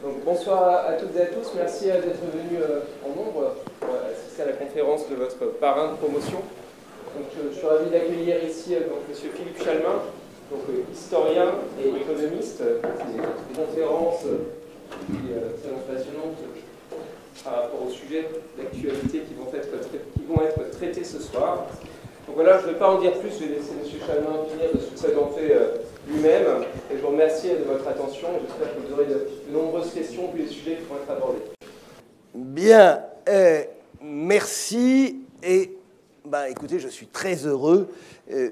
Donc, bonsoir à toutes et à tous, merci d'être venus en nombre pour assister à la conférence de votre parrain de promotion. Donc, je suis ravi d'accueillir ici M. Philippe Chalmin, donc, historien et économiste. C'est des conférences qui sont passionnantes par rapport aux sujets d'actualité qui vont être traités ce soir. Donc voilà, je ne vais pas en dire plus, je vais laisser M. Chalmin finir de se présenter lui-même. Et je vous remercie de votre attention. J'espère que vous aurez de nombreuses questions vu les sujets qui vont être abordés. Bien, merci. Et écoutez, je suis très heureux,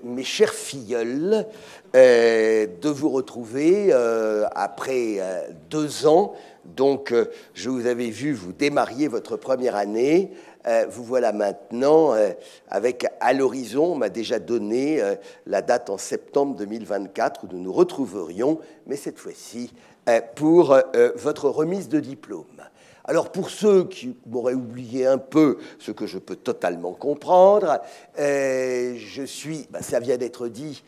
mes chers filleuls, de vous retrouver après 2 ans. Donc, je vous avais vu, vous démarriez votre première année. Vous voilà maintenant avec à l'horizon, on m'a déjà donné la date en septembre 2024 où nous nous retrouverions, mais cette fois-ci pour votre remise de diplôme. Alors pour ceux qui m'auraient oublié un peu, ce que je peux totalement comprendre, je suis, ça vient d'être dit,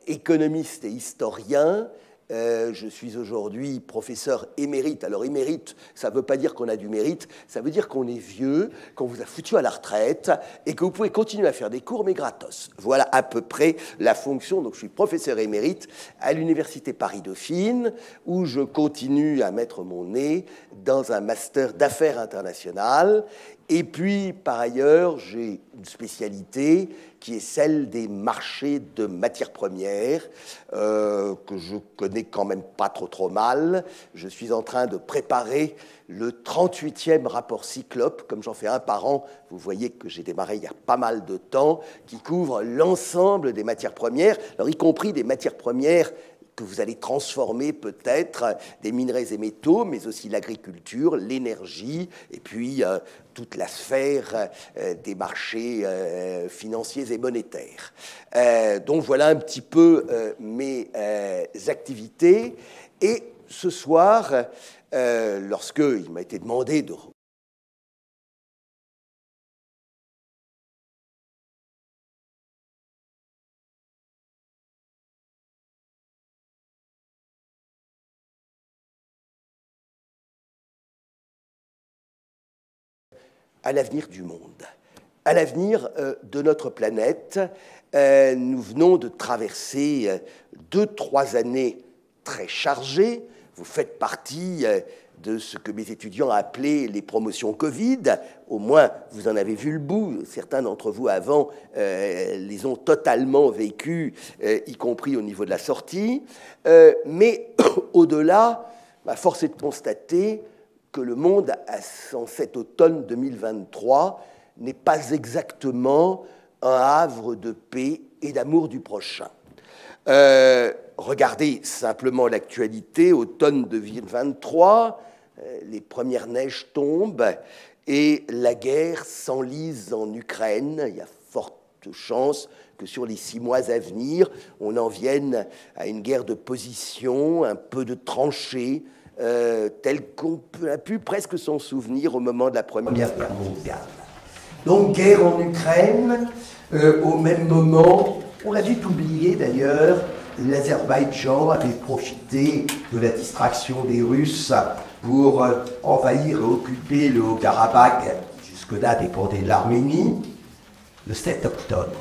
économiste et historien. Je suis aujourd'hui professeur émérite. Alors émérite, ça ne veut pas dire qu'on a du mérite, ça veut dire qu'on est vieux, qu'on vous a foutu à la retraite et que vous pouvez continuer à faire des cours mais gratos. Voilà à peu près la fonction. Donc je suis professeur émérite à l'Université Paris-Dauphine où je continue à mettre mon nez dans un master d'affaires internationales. Et puis, par ailleurs, j'ai une spécialité qui est celle des marchés de matières premières, que je connais quand même pas trop mal. Je suis en train de préparer le 38e rapport Cyclope, comme j'en fais un par an. Vous voyez que j'ai démarré il y a pas mal de temps, qui couvre l'ensemble des matières premières, alors y compris des matières premières que vous allez transformer peut-être, des minerais et métaux, mais aussi l'agriculture, l'énergie, et puis toute la sphère des marchés financiers et monétaires. Donc voilà un petit peu mes activités. Et ce soir, lorsqu'il m'a été demandé de à l'avenir du monde, à l'avenir de notre planète. Nous venons de traverser 2-3 années très chargées. Vous faites partie de ce que mes étudiants appelaient les promotions Covid. Au moins, vous en avez vu le bout. Certains d'entre vous, avant, les ont totalement vécues, y compris au niveau de la sortie. Mais au-delà, force est de constater que le monde, en cet automne 2023, n'est pas exactement un havre de paix et d'amour du prochain. Regardez simplement l'actualité, automne 2023, les premières neiges tombent et la guerre s'enlise en Ukraine. Il y a forte chance que sur les 6 mois à venir, on en vienne à une guerre de position, un peu de tranchées, tel qu'on a pu presque s'en souvenir au moment de la Première Guerre mondiale. Donc, guerre en Ukraine, au même moment, on a vite oublié d'ailleurs, l'Azerbaïdjan avait profité de la distraction des Russes pour envahir et occuper le Haut-Karabakh, qui jusque-là dépendait de l'Arménie, le 7 octobre.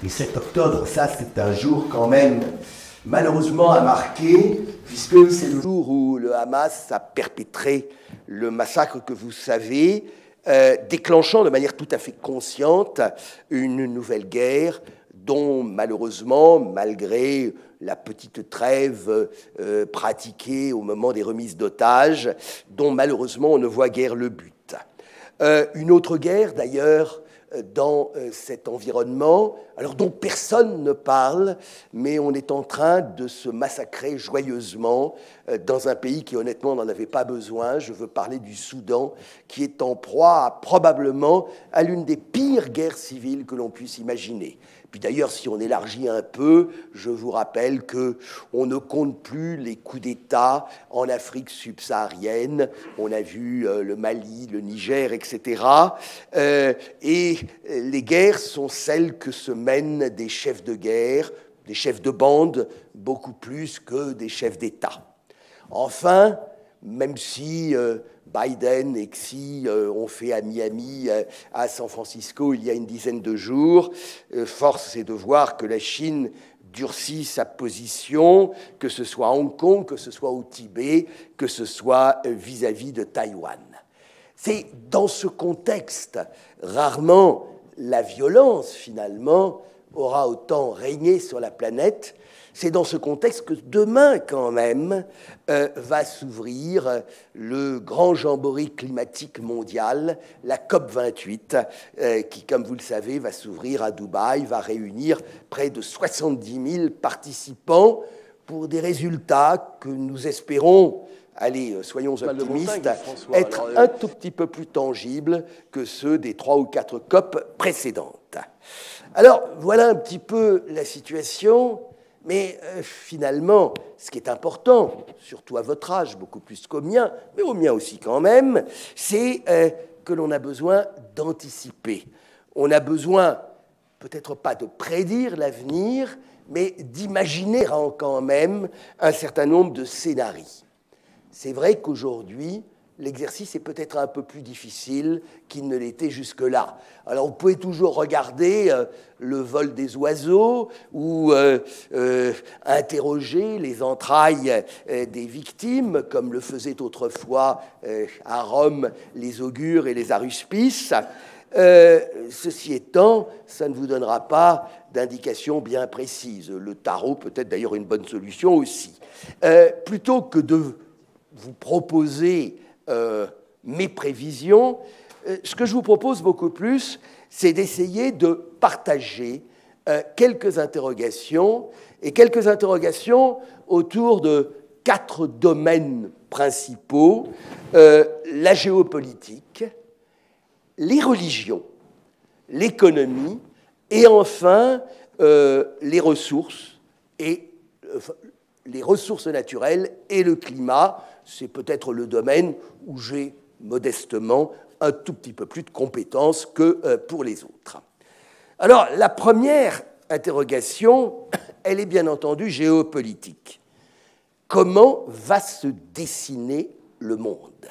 Le 7 octobre, ça c'est un jour quand même malheureusement à marquer, puisque c'est le jour où le Hamas a perpétré le massacre que vous savez, déclenchant de manière tout à fait consciente une nouvelle guerre dont malheureusement, malgré la petite trêve pratiquée au moment des remises d'otages, dont malheureusement on ne voit guère le but. Une autre guerre d'ailleurs dans cet environnement, alors dont personne ne parle, mais on est en train de se massacrer joyeusement dans un pays qui honnêtement n'en avait pas besoin. Je veux parler du Soudan, qui est en proie probablement à l'une des pires guerres civiles que l'on puisse imaginer. Puis d'ailleurs, si on élargit un peu, je vous rappelle qu'on ne compte plus les coups d'État en Afrique subsaharienne. On a vu le Mali, le Niger, etc. Et les guerres sont celles que se mènent des chefs de guerre, des chefs de bande, beaucoup plus que des chefs d'État. Enfin, même si Biden et Xi ont fait à Miami, à San Francisco, il y a une dizaine de jours, force est de voir que la Chine durcit sa position, que ce soit à Hong Kong, que ce soit au Tibet, que ce soit vis-à-vis de Taïwan. C'est dans ce contexte, rarement la violence, finalement, aura autant régné sur la planète. C'est dans ce contexte que demain, quand même, va s'ouvrir le grand jamboree climatique mondial, la COP28, qui, comme vous le savez, va s'ouvrir à Dubaï, va réunir près de 70 000 participants pour des résultats que nous espérons, allez, soyons optimistes, être un tout petit peu plus tangibles que ceux des 3 ou 4 COP précédentes. Alors, voilà un petit peu la situation. Mais finalement, ce qui est important, surtout à votre âge, beaucoup plus qu'au mien, mais au mien aussi quand même, c'est que l'on a besoin d'anticiper. On a besoin, peut-être pas de prédire l'avenir, mais d'imaginer quand même un certain nombre de scénarios. C'est vrai qu'aujourd'hui, l'exercice est peut-être un peu plus difficile qu'il ne l'était jusque-là. Alors, vous pouvez toujours regarder le vol des oiseaux ou interroger les entrailles des victimes, comme le faisaient autrefois à Rome les augures et les aruspices. Ceci étant, ça ne vous donnera pas d'indications bien précises. Le tarot peut être d'ailleurs une bonne solution aussi. Plutôt que de vous proposer mes prévisions, ce que je vous propose beaucoup plus, c'est d'essayer de partager quelques interrogations, et quelques interrogations autour de 4 domaines principaux, la géopolitique, les religions, l'économie, et enfin les ressources naturelles et le climat. C'est peut-être le domaine où j'ai modestement un tout petit peu plus de compétences que pour les autres. Alors, la première interrogation, elle est bien entendu géopolitique. Comment va se dessiner le monde ?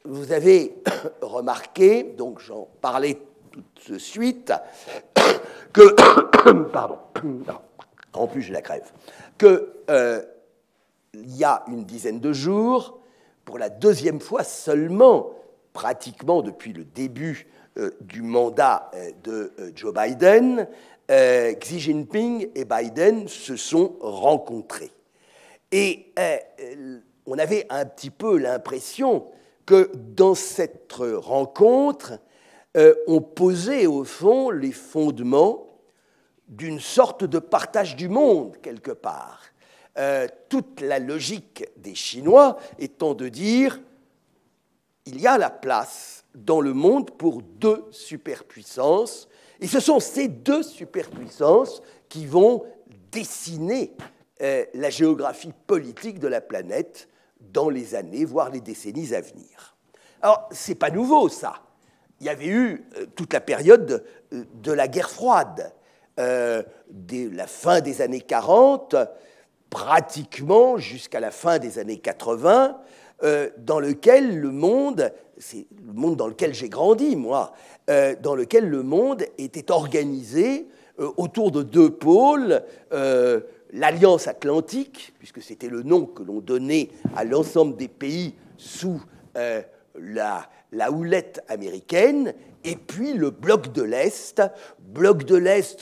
Vous avez remarqué, donc j'en parlais tout de suite, que... Pardon, en plus j'ai la crève. Que... il y a une dizaine de jours, pour la 2e fois seulement, pratiquement depuis le début du mandat de Joe Biden, Xi Jinping et Biden se sont rencontrés. Et on avait un petit peu l'impression que dans cette rencontre, on posait au fond les fondements d'une sorte de partage du monde, quelque part. Toute la logique des Chinois étant de dire il y a la place dans le monde pour 2 superpuissances, et ce sont ces 2 superpuissances qui vont dessiner la géographie politique de la planète dans les années, voire les décennies à venir. Alors, ce n'est pas nouveau, ça. Il y avait eu toute la période de la guerre froide, dès la fin des années 40, pratiquement jusqu'à la fin des années 80, dans lequel le monde, c'est le monde dans lequel j'ai grandi, moi, dans lequel le monde était organisé autour de 2 pôles, l'Alliance Atlantique, puisque c'était le nom que l'on donnait à l'ensemble des pays sous la houlette américaine, et puis le bloc de l'Est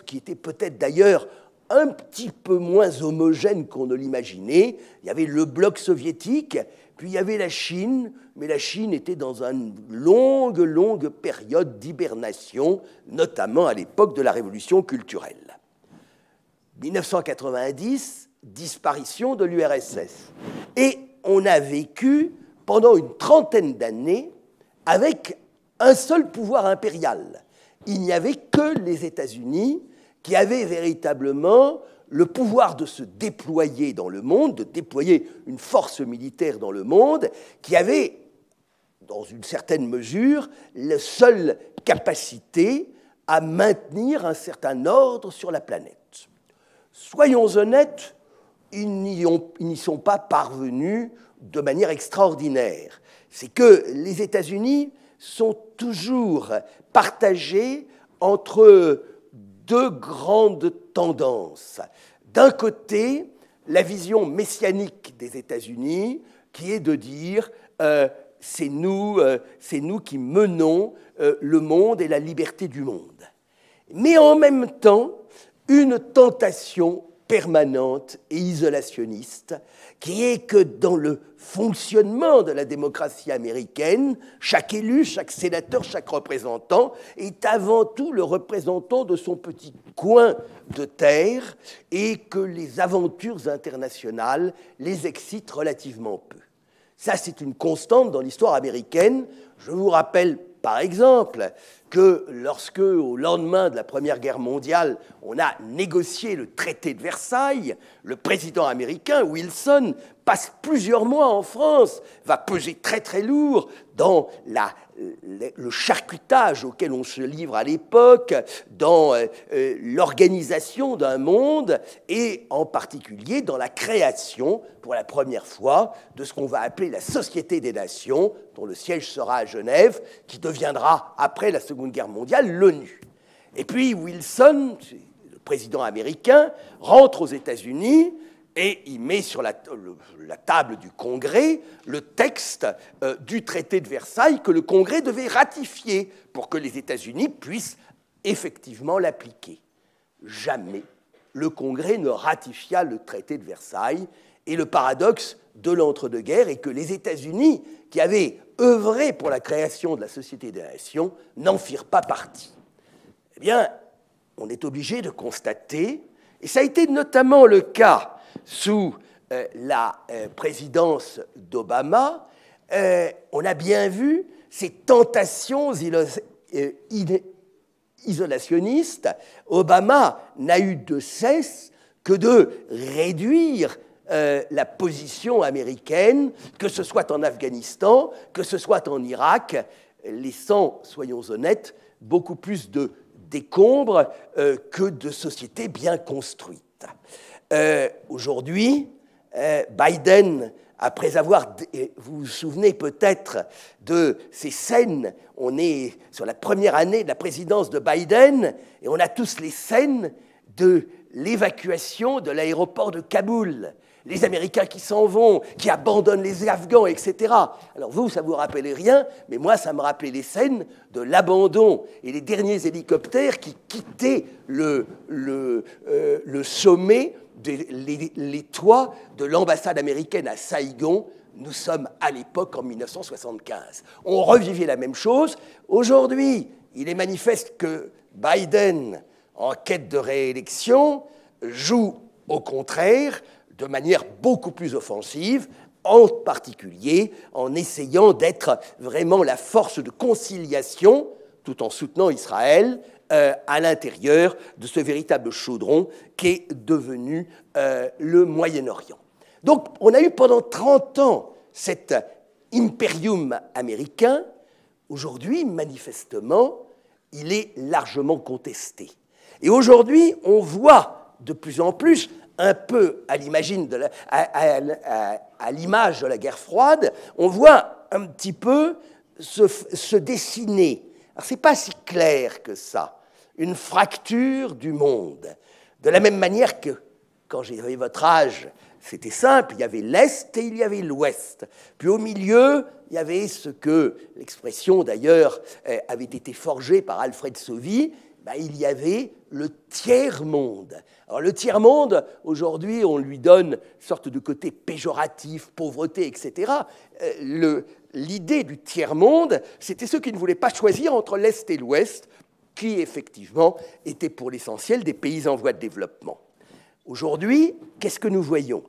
qui était peut-être d'ailleurs un petit peu moins homogène qu'on ne l'imaginait. Il y avait le bloc soviétique, puis il y avait la Chine, mais la Chine était dans une longue période d'hibernation, notamment à l'époque de la révolution culturelle. 1990, disparition de l'URSS. Et on a vécu pendant une 30aine d'années avec un seul pouvoir impérial. Il n'y avait que les États-Unis qui avaient véritablement le pouvoir de se déployer dans le monde, de déployer une force militaire dans le monde, qui avait, dans une certaine mesure, la seule capacité à maintenir un certain ordre sur la planète. Soyons honnêtes, ils n'y sont pas parvenus de manière extraordinaire. C'est que les États-Unis sont toujours partagés entre deux grandes tendances. D'un côté, la vision messianique des États-Unis, qui est de dire c'est nous qui menons le monde et la liberté du monde. Mais en même temps, une tentation permanente et isolationniste, qui est que dans le fonctionnement de la démocratie américaine, chaque élu, chaque sénateur, chaque représentant est avant tout le représentant de son petit coin de terre et que les aventures internationales les excitent relativement peu. Ça, c'est une constante dans l'histoire américaine. Je vous rappelle, par exemple, que lorsque, au lendemain de la Première Guerre mondiale, on a négocié le traité de Versailles, le président américain, Wilson, passe plusieurs mois en France, va peser très très lourd dans le charcutage auquel on se livre à l'époque, dans l'organisation d'un monde et en particulier dans la création, pour la première fois, de ce qu'on va appeler la Société des Nations, dont le siège sera à Genève, qui deviendra, après la Seconde Guerre mondiale, l'ONU. Et puis Wilson, le président américain, rentre aux États-Unis et il met sur la table du Congrès le texte du traité de Versailles que le Congrès devait ratifier pour que les États-Unis puissent effectivement l'appliquer. Jamais le Congrès ne ratifia le traité de Versailles, et le paradoxe de l'entre-deux-guerres est que les États-Unis, qui avaient œuvré pour la création de la Société des Nations, n'en firent pas partie. Eh bien, on est obligé de constater, et ça a été notamment le cas sous la présidence d'Obama, on a bien vu ces tentations isolationnistes. Obama n'a eu de cesse que de réduire la position américaine, que ce soit en Afghanistan, que ce soit en Irak, laissant, soyons honnêtes, beaucoup plus de décombres que de sociétés bien construites. Aujourd'hui, Biden, après avoir... Vous vous souvenez peut-être de ces scènes, on est sur la première année de la présidence de Biden, et on a tous les scènes de l'évacuation de l'aéroport de Kaboul. Les Américains qui s'en vont, qui abandonnent les Afghans, etc. Alors vous, ça ne vous rappelait rien, mais moi, ça me rappelait les scènes de l'abandon et les derniers hélicoptères qui quittaient le sommet, les toits de l'ambassade américaine à Saïgon. Nous sommes à l'époque en 1975. On revivait la même chose. Aujourd'hui, il est manifeste que Biden, en quête de réélection, joue au contraire de manière beaucoup plus offensive, en particulier en essayant d'être vraiment la force de conciliation, tout en soutenant Israël, à l'intérieur de ce véritable chaudron qu'est devenu le Moyen-Orient. Donc, on a eu pendant 30 ans cet impérium américain. Aujourd'hui, manifestement, il est largement contesté. Et aujourd'hui, on voit de plus en plus, un peu à l'image de la guerre froide, on voit un petit peu se dessiner. Alors, ce n'est pas si clair que ça, une fracture du monde. De la même manière que, quand j'avais votre âge, c'était simple, il y avait l'Est et il y avait l'Ouest. Puis au milieu, il y avait ce que, l'expression d'ailleurs avait été forgée par Alfred Sauvy, il y avait le tiers-monde. Alors le tiers-monde, aujourd'hui, on lui donne une sorte de côté péjoratif, pauvreté, etc. L'idée du tiers-monde, c'était ceux qui ne voulaient pas choisir entre l'Est et l'Ouest, qui, effectivement, étaient pour l'essentiel des pays en voie de développement. Aujourd'hui, qu'est-ce que nous voyons?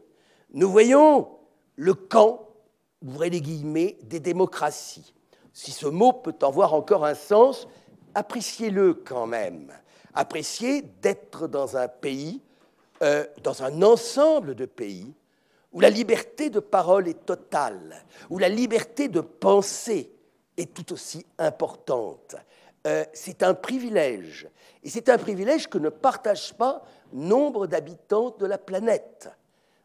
Nous voyons le camp, ouvrez les guillemets, des démocraties. Si ce mot peut avoir encore un sens, appréciez-le quand même. Appréciez d'être dans un pays, dans un ensemble de pays, où la liberté de parole est totale, où la liberté de penser est tout aussi importante. C'est un privilège. Et c'est un privilège que ne partagent pas nombre d'habitants de la planète.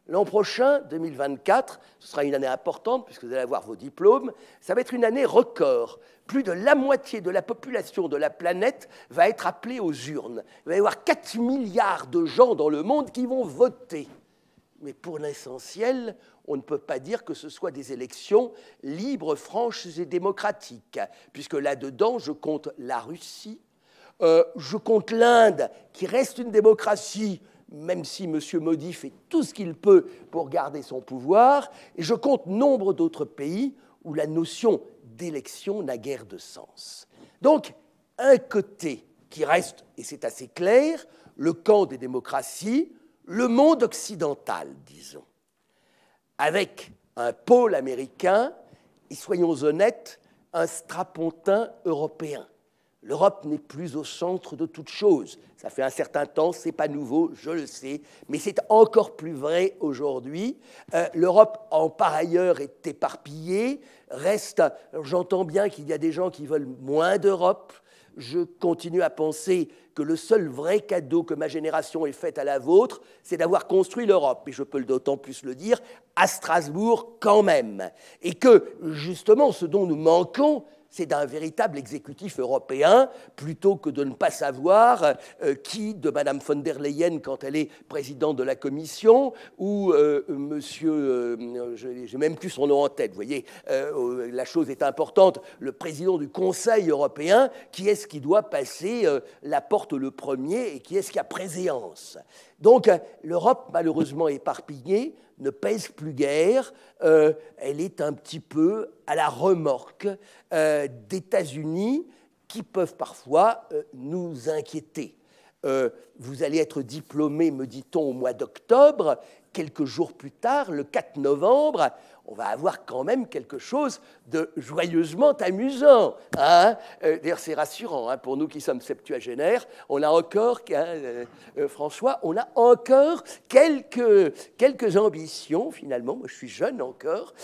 L'an prochain, 2024, ce sera une année importante puisque vous allez avoir vos diplômes, ça va être une année record. Plus de la moitié de la population de la planète va être appelée aux urnes. Il va y avoir 4 milliards de gens dans le monde qui vont voter. Mais pour l'essentiel, on ne peut pas dire que ce soit des élections libres, franches et démocratiques, puisque là-dedans, je compte la Russie, je compte l'Inde, qui reste une démocratie, même si M. Modi fait tout ce qu'il peut pour garder son pouvoir, et je compte nombre d'autres pays où la notion d'élection n'a guère de sens. Donc, un côté qui reste, et c'est assez clair, le camp des démocraties, le monde occidental, disons, avec un pôle américain et, soyons honnêtes, un strapontin européen. L'Europe n'est plus au centre de toute chose. Ça fait un certain temps, ce n'est pas nouveau, je le sais, mais c'est encore plus vrai aujourd'hui. L'Europe, en par ailleurs, est éparpillée, reste... J'entends bien qu'il y a des gens qui veulent moins d'Europe. Je continue à penser que le seul vrai cadeau que ma génération ait fait à la vôtre, c'est d'avoir construit l'Europe. Et je peux d'autant plus le dire à Strasbourg quand même. Et que, justement, ce dont nous manquons, c'est d'un véritable exécutif européen, plutôt que de ne pas savoir qui de Mme von der Leyen quand elle est présidente de la Commission, ou monsieur, je n'ai même plus son nom en tête, vous voyez, la chose est importante, le président du Conseil européen, qui est-ce qui doit passer la porte le premier et qui est-ce qui a préséance. Donc l'Europe, malheureusement éparpillée, ne pèse plus guère, elle est un petit peu à la remorque d'États-Unis qui peuvent parfois nous inquiéter. Vous allez être diplômé, me dit-on, au mois d'octobre. Quelques jours plus tard, le 4 novembre, on va avoir quand même quelque chose de joyeusement amusant. Hein. D'ailleurs, c'est rassurant hein, pour nous qui sommes septuagénaires. On a encore, François, on a encore quelques ambitions, finalement. Moi, je suis jeune encore,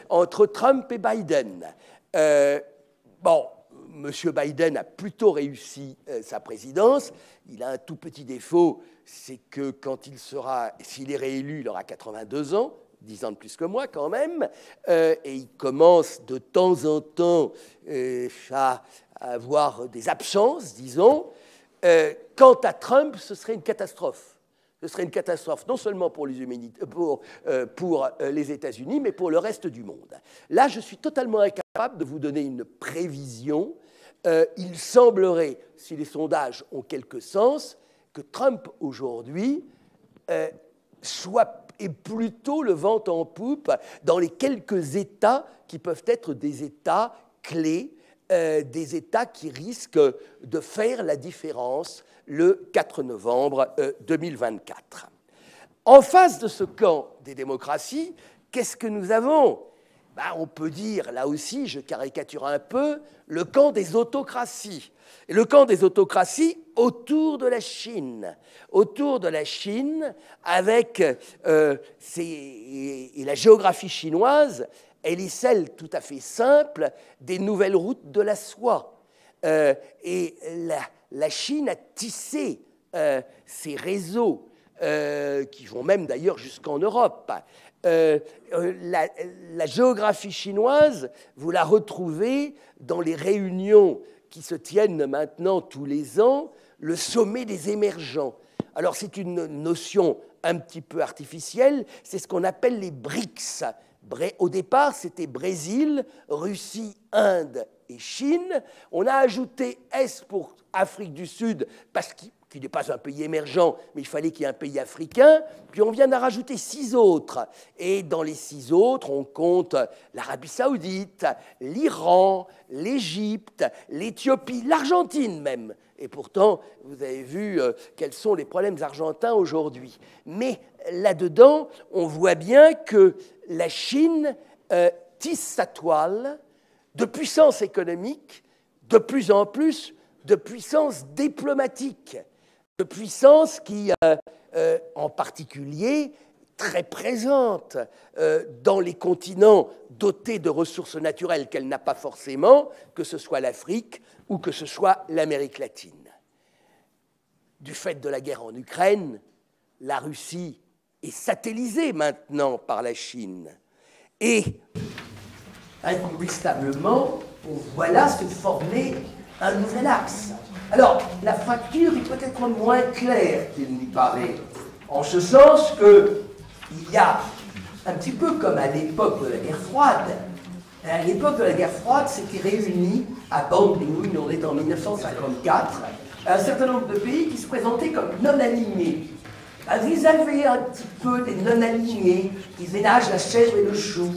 entre Trump et Biden. Bon, M. Biden a plutôt réussi sa présidence. Il a un tout petit défaut, c'est que quand s'il est réélu, il aura 82 ans, 10 ans de plus que moi quand même, et il commence de temps en temps à avoir des absences, disons. Quant à Trump, ce serait une catastrophe. Ce serait une catastrophe non seulement pour les États-Unis, mais pour le reste du monde. Là, je suis totalement incapable de vous donner une prévision. Il semblerait, si les sondages ont quelque sens, que Trump, aujourd'hui, est plutôt le vent en poupe dans les quelques États qui peuvent être des États clés, des États qui risquent de faire la différence le 4 novembre 2024. En face de ce camp des démocraties, qu'est-ce que nous avons ? On peut dire, là aussi, je caricature un peu, le camp des autocraties. Et le camp des autocraties autour de la Chine. Autour de la Chine, avec et la géographie chinoise, elle est celle tout à fait simple des nouvelles routes de la soie. Et la Chine a tissé ces réseaux, qui vont même d'ailleurs jusqu'en Europe. La géographie chinoise, vous la retrouvez dans les réunions qui se tiennent maintenant tous les ans, le sommet des émergents. Alors c'est une notion un petit peu artificielle, c'est ce qu'on appelle les BRICS. Au départ, c'était Brésil, Russie, Inde et Chine. On a ajouté S pour Afrique du Sud, parce qu'il n'est pas un pays émergent, mais il fallait qu'il y ait un pays africain. Puis on vient d'en rajouter 6 autres. Et dans les 6 autres, on compte l'Arabie Saoudite, l'Iran, l'Égypte, l'Éthiopie, l'Argentine même. Et pourtant, vous avez vu quels sont les problèmes argentins aujourd'hui. Mais là-dedans, on voit bien que la Chine tisse sa toile de puissance économique, de plus en plus de puissance diplomatique, de puissance qui, en particulier, très présente dans les continents dotés de ressources naturelles qu'elle n'a pas forcément, que ce soit l'Afrique ou que ce soit l'Amérique latine. Du fait de la guerre en Ukraine, la Russie est satellisé maintenant par la Chine. Et incontestablement, on voit là se former un nouvel axe. Alors, la fracture est peut-être moins claire qu'il n'y paraît, en ce sens qu'il y a, un petit peu comme à l'époque de la guerre froide, à l'époque de la guerre froide, s'étaient réunis à Bandung, on est en 1954, un certain nombre de pays qui se présentaient comme non-alignés. Vous avez un petit peu des non-alignés qui ménagent la chèvre et le chou.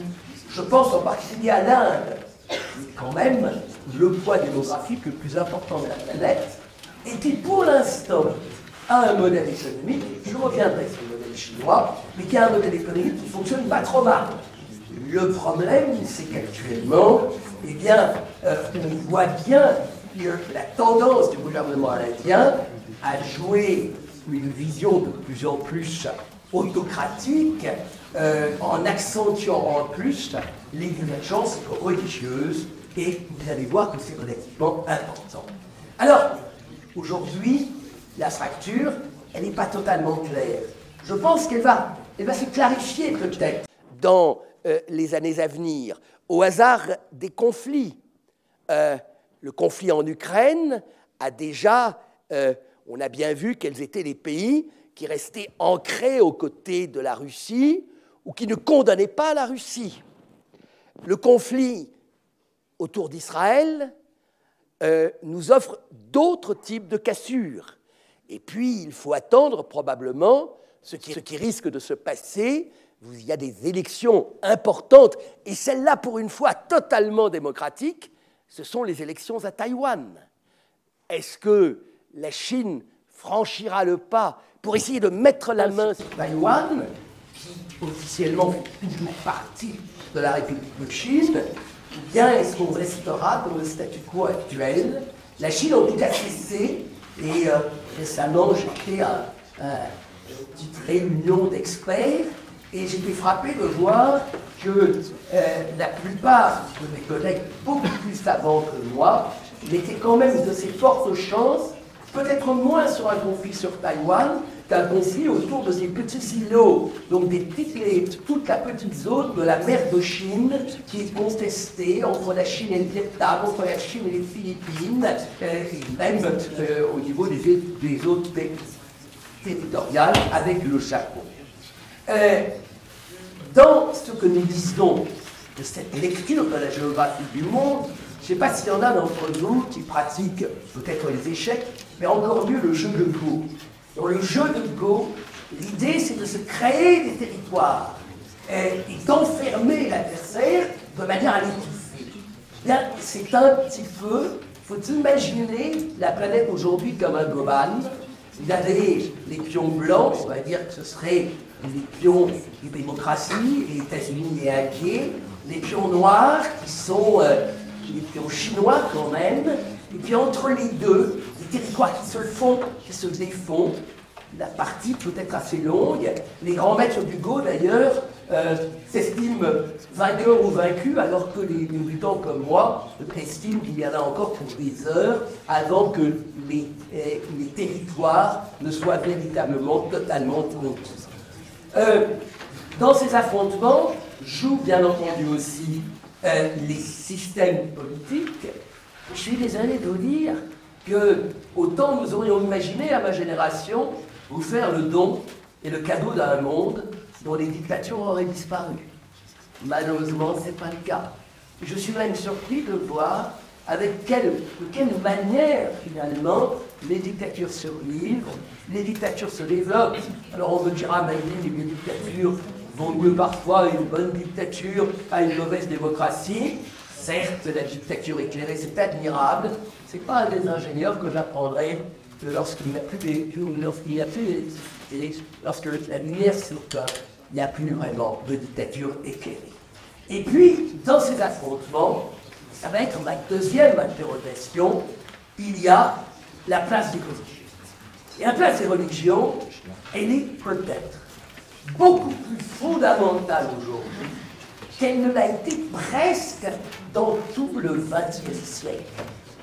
Je pense en particulier à l'Inde, qui est quand même le poids démographique le plus important de la planète, et qui pour l'instant a un modèle économique, je reviendrai sur le modèle chinois, mais qui a un modèle économique qui ne fonctionne pas trop mal. Le problème, c'est qu'actuellement, eh bien, on voit bien que la tendance du gouvernement indien à jouer une vision de plus en plus autocratique, en accentuant en plus les divergences religieuses, et vous allez voir que c'est relativement important. Alors, aujourd'hui, la fracture, elle n'est pas totalement claire. Je pense qu'elle va se clarifier peut-être dans les années à venir, au hasard des conflits. Le conflit en Ukraine a déjà, on a bien vu quels étaient les pays qui restaient ancrés aux côtés de la Russie ou qui ne condamnaient pas la Russie. Le conflit autour d'Israël nous offre d'autres types de cassures. Et puis, il faut attendre probablement ce qui risque de se passer. Il y a des élections importantes, et celles-là, pour une fois, totalement démocratiques, ce sont les élections à Taïwan. Est-ce que la Chine franchira le pas pour essayer de mettre la main sur Taïwan, qui officiellement fait toujours partie de la République de Chine, ou bien est-ce qu'on restera dans le statu quo actuel? La Chine, en tout cas, cessé, et récemment, j'étais à une petite réunion d'experts, et j'étais frappé de voir que la plupart de mes collègues, beaucoup plus avant que moi, mettaient quand même de ces fortes chances, peut-être moins sur un conflit sur Taïwan, qu'un conflit autour de ces petits îlots, donc toute la petite zone de la mer de Chine qui est contestée entre la Chine et le Vietnam, entre la Chine et les Philippines, et même au niveau des autres pays territoriales avec le Japon. Dans ce que nous disons de cette lecture de la géographie du monde, je ne sais pas s'il y en a d'entre nous qui pratiquent peut-être les échecs, mais encore mieux le jeu de Go. Dans le jeu de Go, l'idée c'est de se créer des territoires et d'enfermer l'adversaire de manière à l'étouffer. C'est un petit peu, il faut imaginer la planète aujourd'hui comme un global. Vous avez les pions blancs, on va dire que ce seraient les pions des démocraties, les États-Unis et Inquiet, les pions noirs qui sont les pions chinois quand même, et puis entre les deux, des territoires qui se font, qui se défont. La partie peut être assez longue. Les grands maîtres du Go, d'ailleurs, s'estiment vainqueurs ou vaincus, alors que les débutants comme moi estiment qu'il y en a encore pour des heures avant que les territoires ne soient véritablement totalement conquis. Dans ces affrontements, jouent bien entendu aussi les systèmes politiques. Je suis désolé de vous dire que autant nous aurions imaginé à ma génération vous faire le don et le cadeau d'un monde dont les dictatures auraient disparu. Malheureusement, ce n'est pas le cas. Je suis même surpris de voir de quelle manière, finalement, les dictatures survivent, les dictatures se développent. Alors on me dira, mais les dictatures vont mieux parfois une bonne dictature à une mauvaise démocratie. Certes, la dictature éclairée, c'est admirable. Ce n'est pas un des ingénieurs que j'apprendrai lorsque la lumière s'éteint, il n'y a plus vraiment de dictature éclairée. Et puis, dans ces affrontements, ça va être ma deuxième interrogation, il y a la place des religions. Et la place des religions, elle est peut-être beaucoup plus fondamentale aujourd'hui qu'elle ne l'a été presque dans tout le XXe siècle.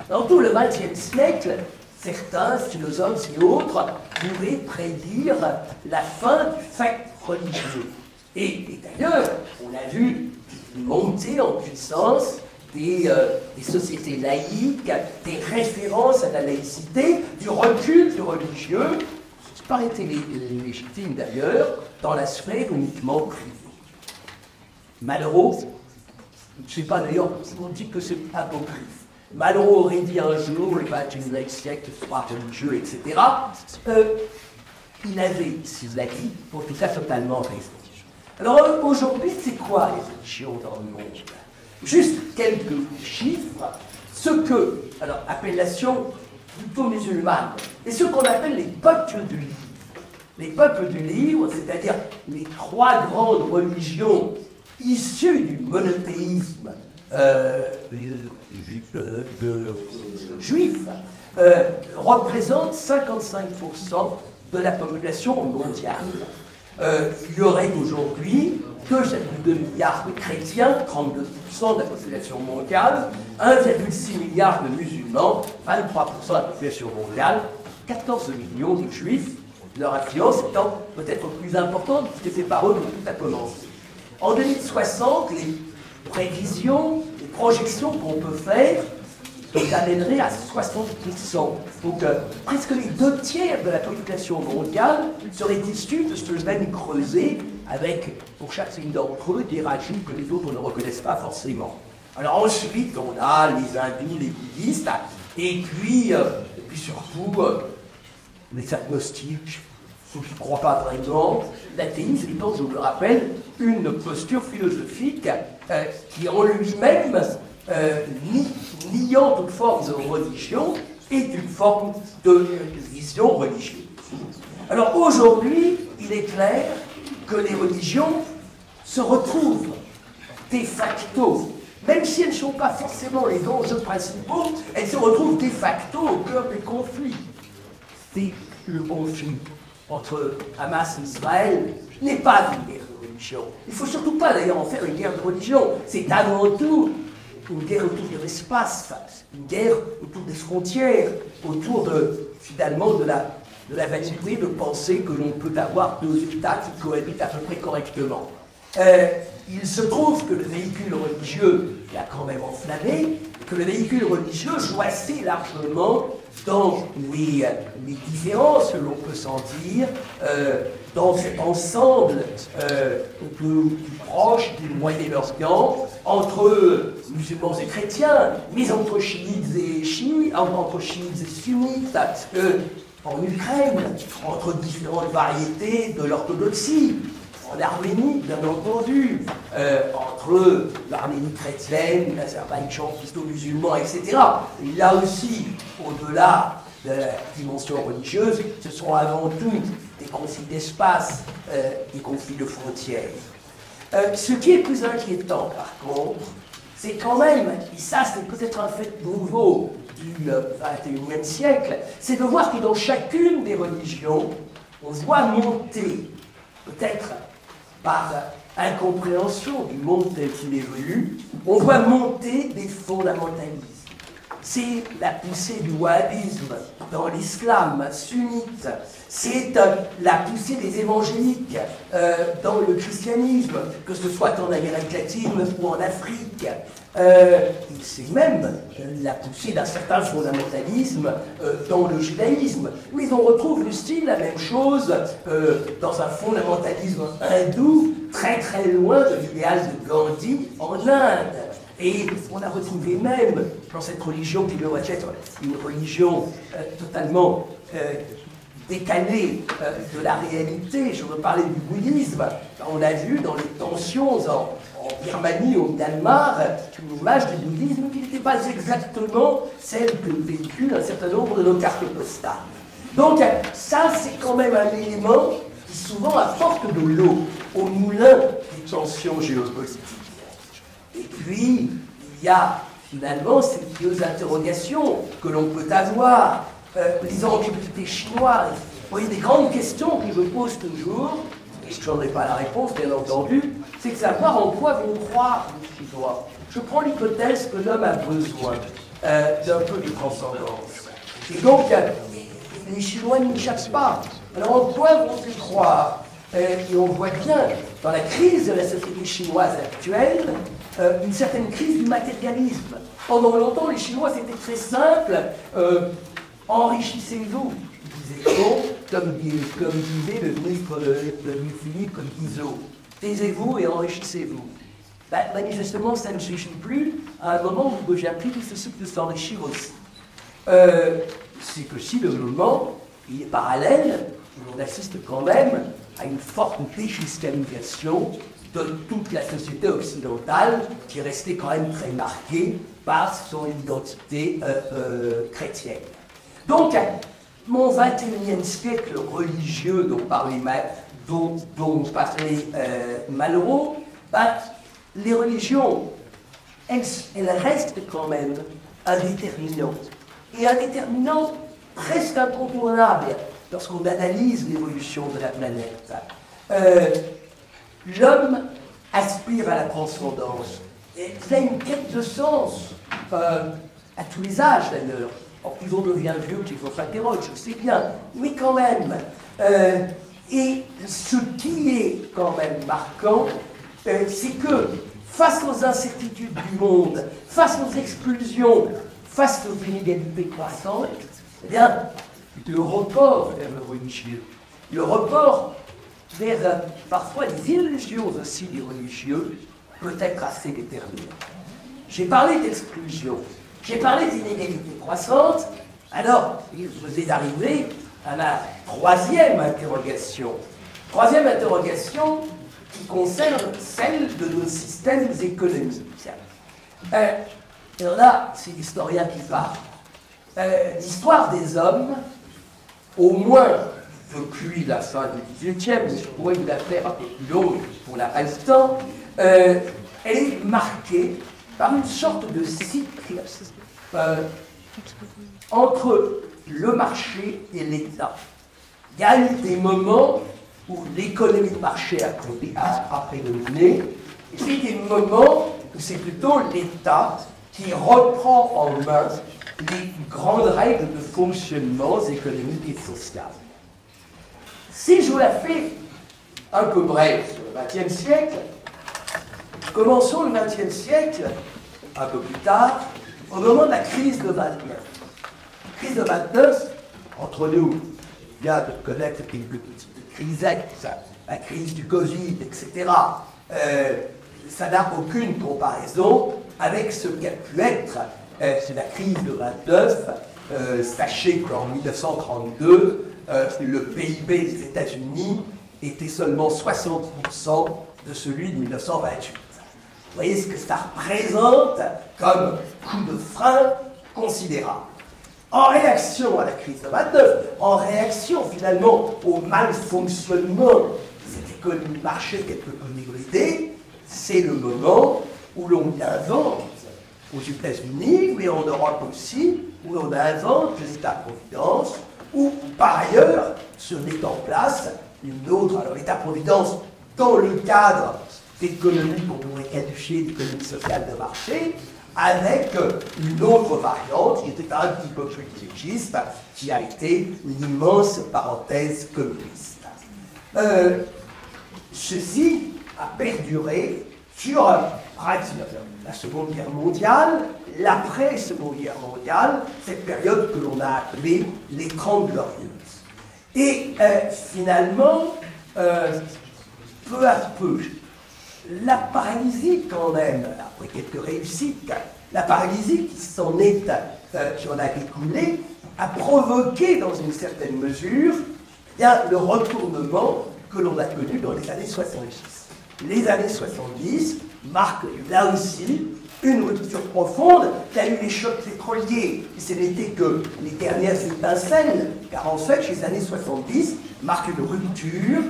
Dans tout le XXe siècle, certains philosophes et autres pouvaient prédire la fin du fait religieux. Et d'ailleurs, on a vu monter en puissance des sociétés laïques, des références à la laïcité, du recul du religieux, ce qui paraît légitime d'ailleurs, dans la sphère uniquement privée. Malraux, je ne sais pas d'ailleurs, on dit que c'est apocryphe. Malraux aurait dit un jour, le XXIe siècle sera religieux, etc. Il avait, s'il l'a dit, pour tout ça totalement raison. Alors aujourd'hui, c'est quoi les religions dans le monde? Juste quelques chiffres. Ce que, alors appellation plutôt musulmane, et ce qu'on appelle les peuples du livre. Les peuples du livre, c'est-à-dire les trois grandes religions issues du monothéisme juif, représentent 55% de la population mondiale. Il y aurait aujourd'hui 2,2 milliards de chrétiens, 32% de la population mondiale, 1,6 milliard de musulmans, 23% de la population mondiale, 14 millions de juifs, leur influence étant peut-être plus importante, puisque c'est par eux que tout a commencé. En 2060, les prévisions, les projections qu'on peut faire amèneraient à 60%. Donc presque les 2/3 de la population mondiale seraient issus de ce même creuset, avec pour chacune d'entre eux des racines que les autres ne reconnaissent pas forcément. Alors ensuite, on a les hindous, les bouddhistes, et puis surtout les agnostiques, ceux qui ne croient pas vraiment, l'athéisme étant, je vous le rappelle, une posture philosophique qui en lui-même, niant toute forme de religion, est une forme de vision religieuse. Alors aujourd'hui, il est clair que les religions se retrouvent de facto, même si elles ne sont pas forcément les enjeux principaux, elles se retrouvent de facto au cœur des conflits. C'est le conflit entre Hamas et Israël n'est pas une guerre de religion. Il ne faut surtout pas d'ailleurs en faire une guerre de religion. C'est avant tout une guerre autour de l'espace, une guerre autour des frontières, autour finalement de la vanité de penser que l'on peut avoir deux États qui cohabitent à peu près correctement. Il se trouve que le véhicule religieux a quand même enflammé, que le véhicule religieux joue assez largement dans les différences que l'on peut sentir dans cet ensemble plus proche du Moyen-Orient, entre musulmans et chrétiens, mais entre chiites et sunnites, en Ukraine, entre différentes variétés de l'orthodoxie, en Arménie, bien entendu, entre l'Arménie chrétienne, l'Azerbaïdjan plutôt-musulman, etc. Et là aussi, au-delà de la dimension religieuse, ce sont avant tout des conflits d'espace, des conflits de frontières. Ce qui est plus inquiétant, par contre, c'est quand même, et ça c'est peut-être un fait nouveau du XXIe siècle, c'est de voir que dans chacune des religions, on voit monter, peut-être par incompréhension du monde tel qu'il évolue, on voit monter des fondamentalismes. C'est la poussée du wahhabisme dans l'islam sunnite, c'est la poussée des évangéliques dans le christianisme, que ce soit en Amérique latine ou en Afrique. C'est même la poussée d'un certain fondamentalisme dans le judaïsme. Mais on retrouve aussi la même chose dans un fondamentalisme hindou, très très loin de l'idéal de Gandhi en Inde. Et on a retrouvé même dans cette religion qui devrait être une religion totalement décalée de la réalité, je veux parler du bouddhisme, on a vu dans les tensions en Birmanie, au Myanmar, une image du bouddhisme qui n'était pas exactement celle que véhiculent un certain nombre de nos cartes postales. Donc ça, c'est quand même un élément qui souvent apporte de l'eau au moulin des tensions géopolitiques. Et puis, il y a finalement ces deux interrogations que l'on peut avoir, les ambiguïtés chinoises. Vous voyez, des grandes questions que je pose toujours, et je n'en ai pas la réponse, bien entendu, c'est de savoir en quoi vont croire les Chinois. Je prends l'hypothèse que l'homme a besoin d'un peu de transcendance. Et donc, les Chinois n'y échappent pas. Alors en quoi vont-ils croire? et on voit bien dans la crise de la société chinoise actuelle une certaine crise du matérialisme. Pendant longtemps, les Chinois, c'était très simple. Enrichissez-vous, disait-on, comme disait le ministre de Philippe Guizot. Taisez-vous et enrichissez-vous. Ben, manifestement, ça ne suffit plus à un moment où j'ai appris qu'il suscite de s'enrichir aussi. C'est aussi le moment, il est parallèle, où on assiste quand même à une forte déchristianisation de toute la société occidentale qui est restée quand même très marquée par son identité chrétienne. Donc, mon 21e siècle religieux dont parlait Malraux, les religions, elles restent quand même indéterminantes. Et un déterminant presque incontournable lorsqu'on analyse l'évolution de la planète. L'homme aspire à la transcendance. Et il a une quête de sens, à tous les âges d'ailleurs. En plus on devient vieux qu'il faut s'interroger, je sais bien, mais quand même. Et ce qui est quand même marquant, c'est que face aux incertitudes du monde, face aux exclusions, face aux inégalités croissantes, eh bien, le report vers le religieux, le report vers parfois les illusions aussi des religieux, peut être assez déterminant. J'ai parlé d'exclusion, j'ai parlé d'inégalités croissantes, alors il vous est arrivé à ma troisième interrogation. Troisième interrogation qui concerne celle de nos systèmes économiques. Alors là, c'est l'historien qui parle. L'histoire des hommes, au moins depuis la fin du XVIIIe, mais je pourrais vous la faire un peu plus longue, on n'a pas le temps, elle est marquée par une sorte de cycle entre le marché et l'État. Il y a eu des moments où l'économie de marché a prédominé, et c'est des moments où c'est plutôt l'État qui reprend en main les grandes règles de fonctionnement économiques et sociales. Si je vous la fais un peu bref sur le XXe siècle, commençons le XXe siècle, un peu plus tard, au moment de la crise de 29. La crise de 29, entre nous, vient de connaître quelques petites crisettes, la crise du Covid, etc. Ça n'a aucune comparaison avec ce qu'a pu être la crise de 29. Sachez qu'en 1932, le PIB des États-Unis était seulement 60% de celui de 1928. Vous voyez ce que ça représente comme coup de frein considérable. En réaction à la crise de 29, en réaction finalement au malfonctionnement de cette économie de marché quelque peu dégradée, c'est le moment où l'on invente aux États-Unis, mais en Europe aussi, où l'on invente l'État-providence, où par ailleurs se met en place une autre, alors l'État-providence dans le cadre d'économie qu'on pourrait qualifier d'économie sociale de marché, avec une autre variante qui était un petit peu plus dirigiste, qui a été l'immense parenthèse communiste. Ceci a perduré sur la Seconde Guerre mondiale, l'après-Seconde Guerre mondiale, cette période que l'on a appelée les 30 Glorieuses. Et finalement, peu à peu, la paralysie quand même, après quelques réussites, la paralysie qui s'en a découlé, a provoqué dans une certaine mesure le retournement que l'on a connu dans les années 70. Les années 70 marquent là aussi une rupture profonde qui a eu les chocs pétroliers. Et ce n'était que les dernières étincelles, car en fait, les années 70 marquent une rupture,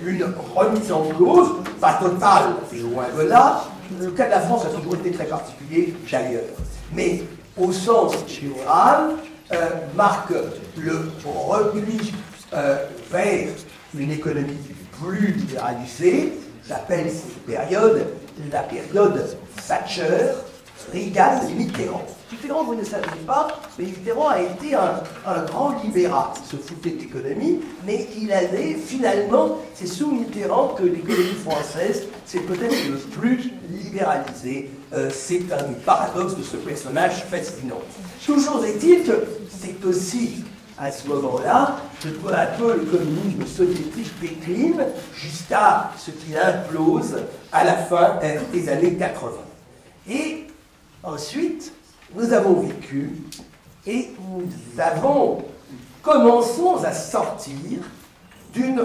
une remise en cause, pas totale, c'est loin de là. Le cas de la France a toujours été très particulier, ailleurs. Mais au sens général, marque le repli vers une économie plus libéralisée. J'appelle cette période la période Thatcher, Reagan et Mitterrand. Mitterrand, vous ne savez pas, mais Mitterrand a été un grand libéral. Il se foutait de l'économie, mais il allait, finalement, c'est sous Mitterrand que l'économie française s'est peut-être le plus libéralisée. C'est un paradoxe de ce personnage fascinant. Toujours est-il que c'est aussi à ce moment-là que peu à peu le communisme soviétique décline jusqu'à ce qu'il implose à la fin des années 80. Et ensuite, nous avons vécu et commençons à sortir d'une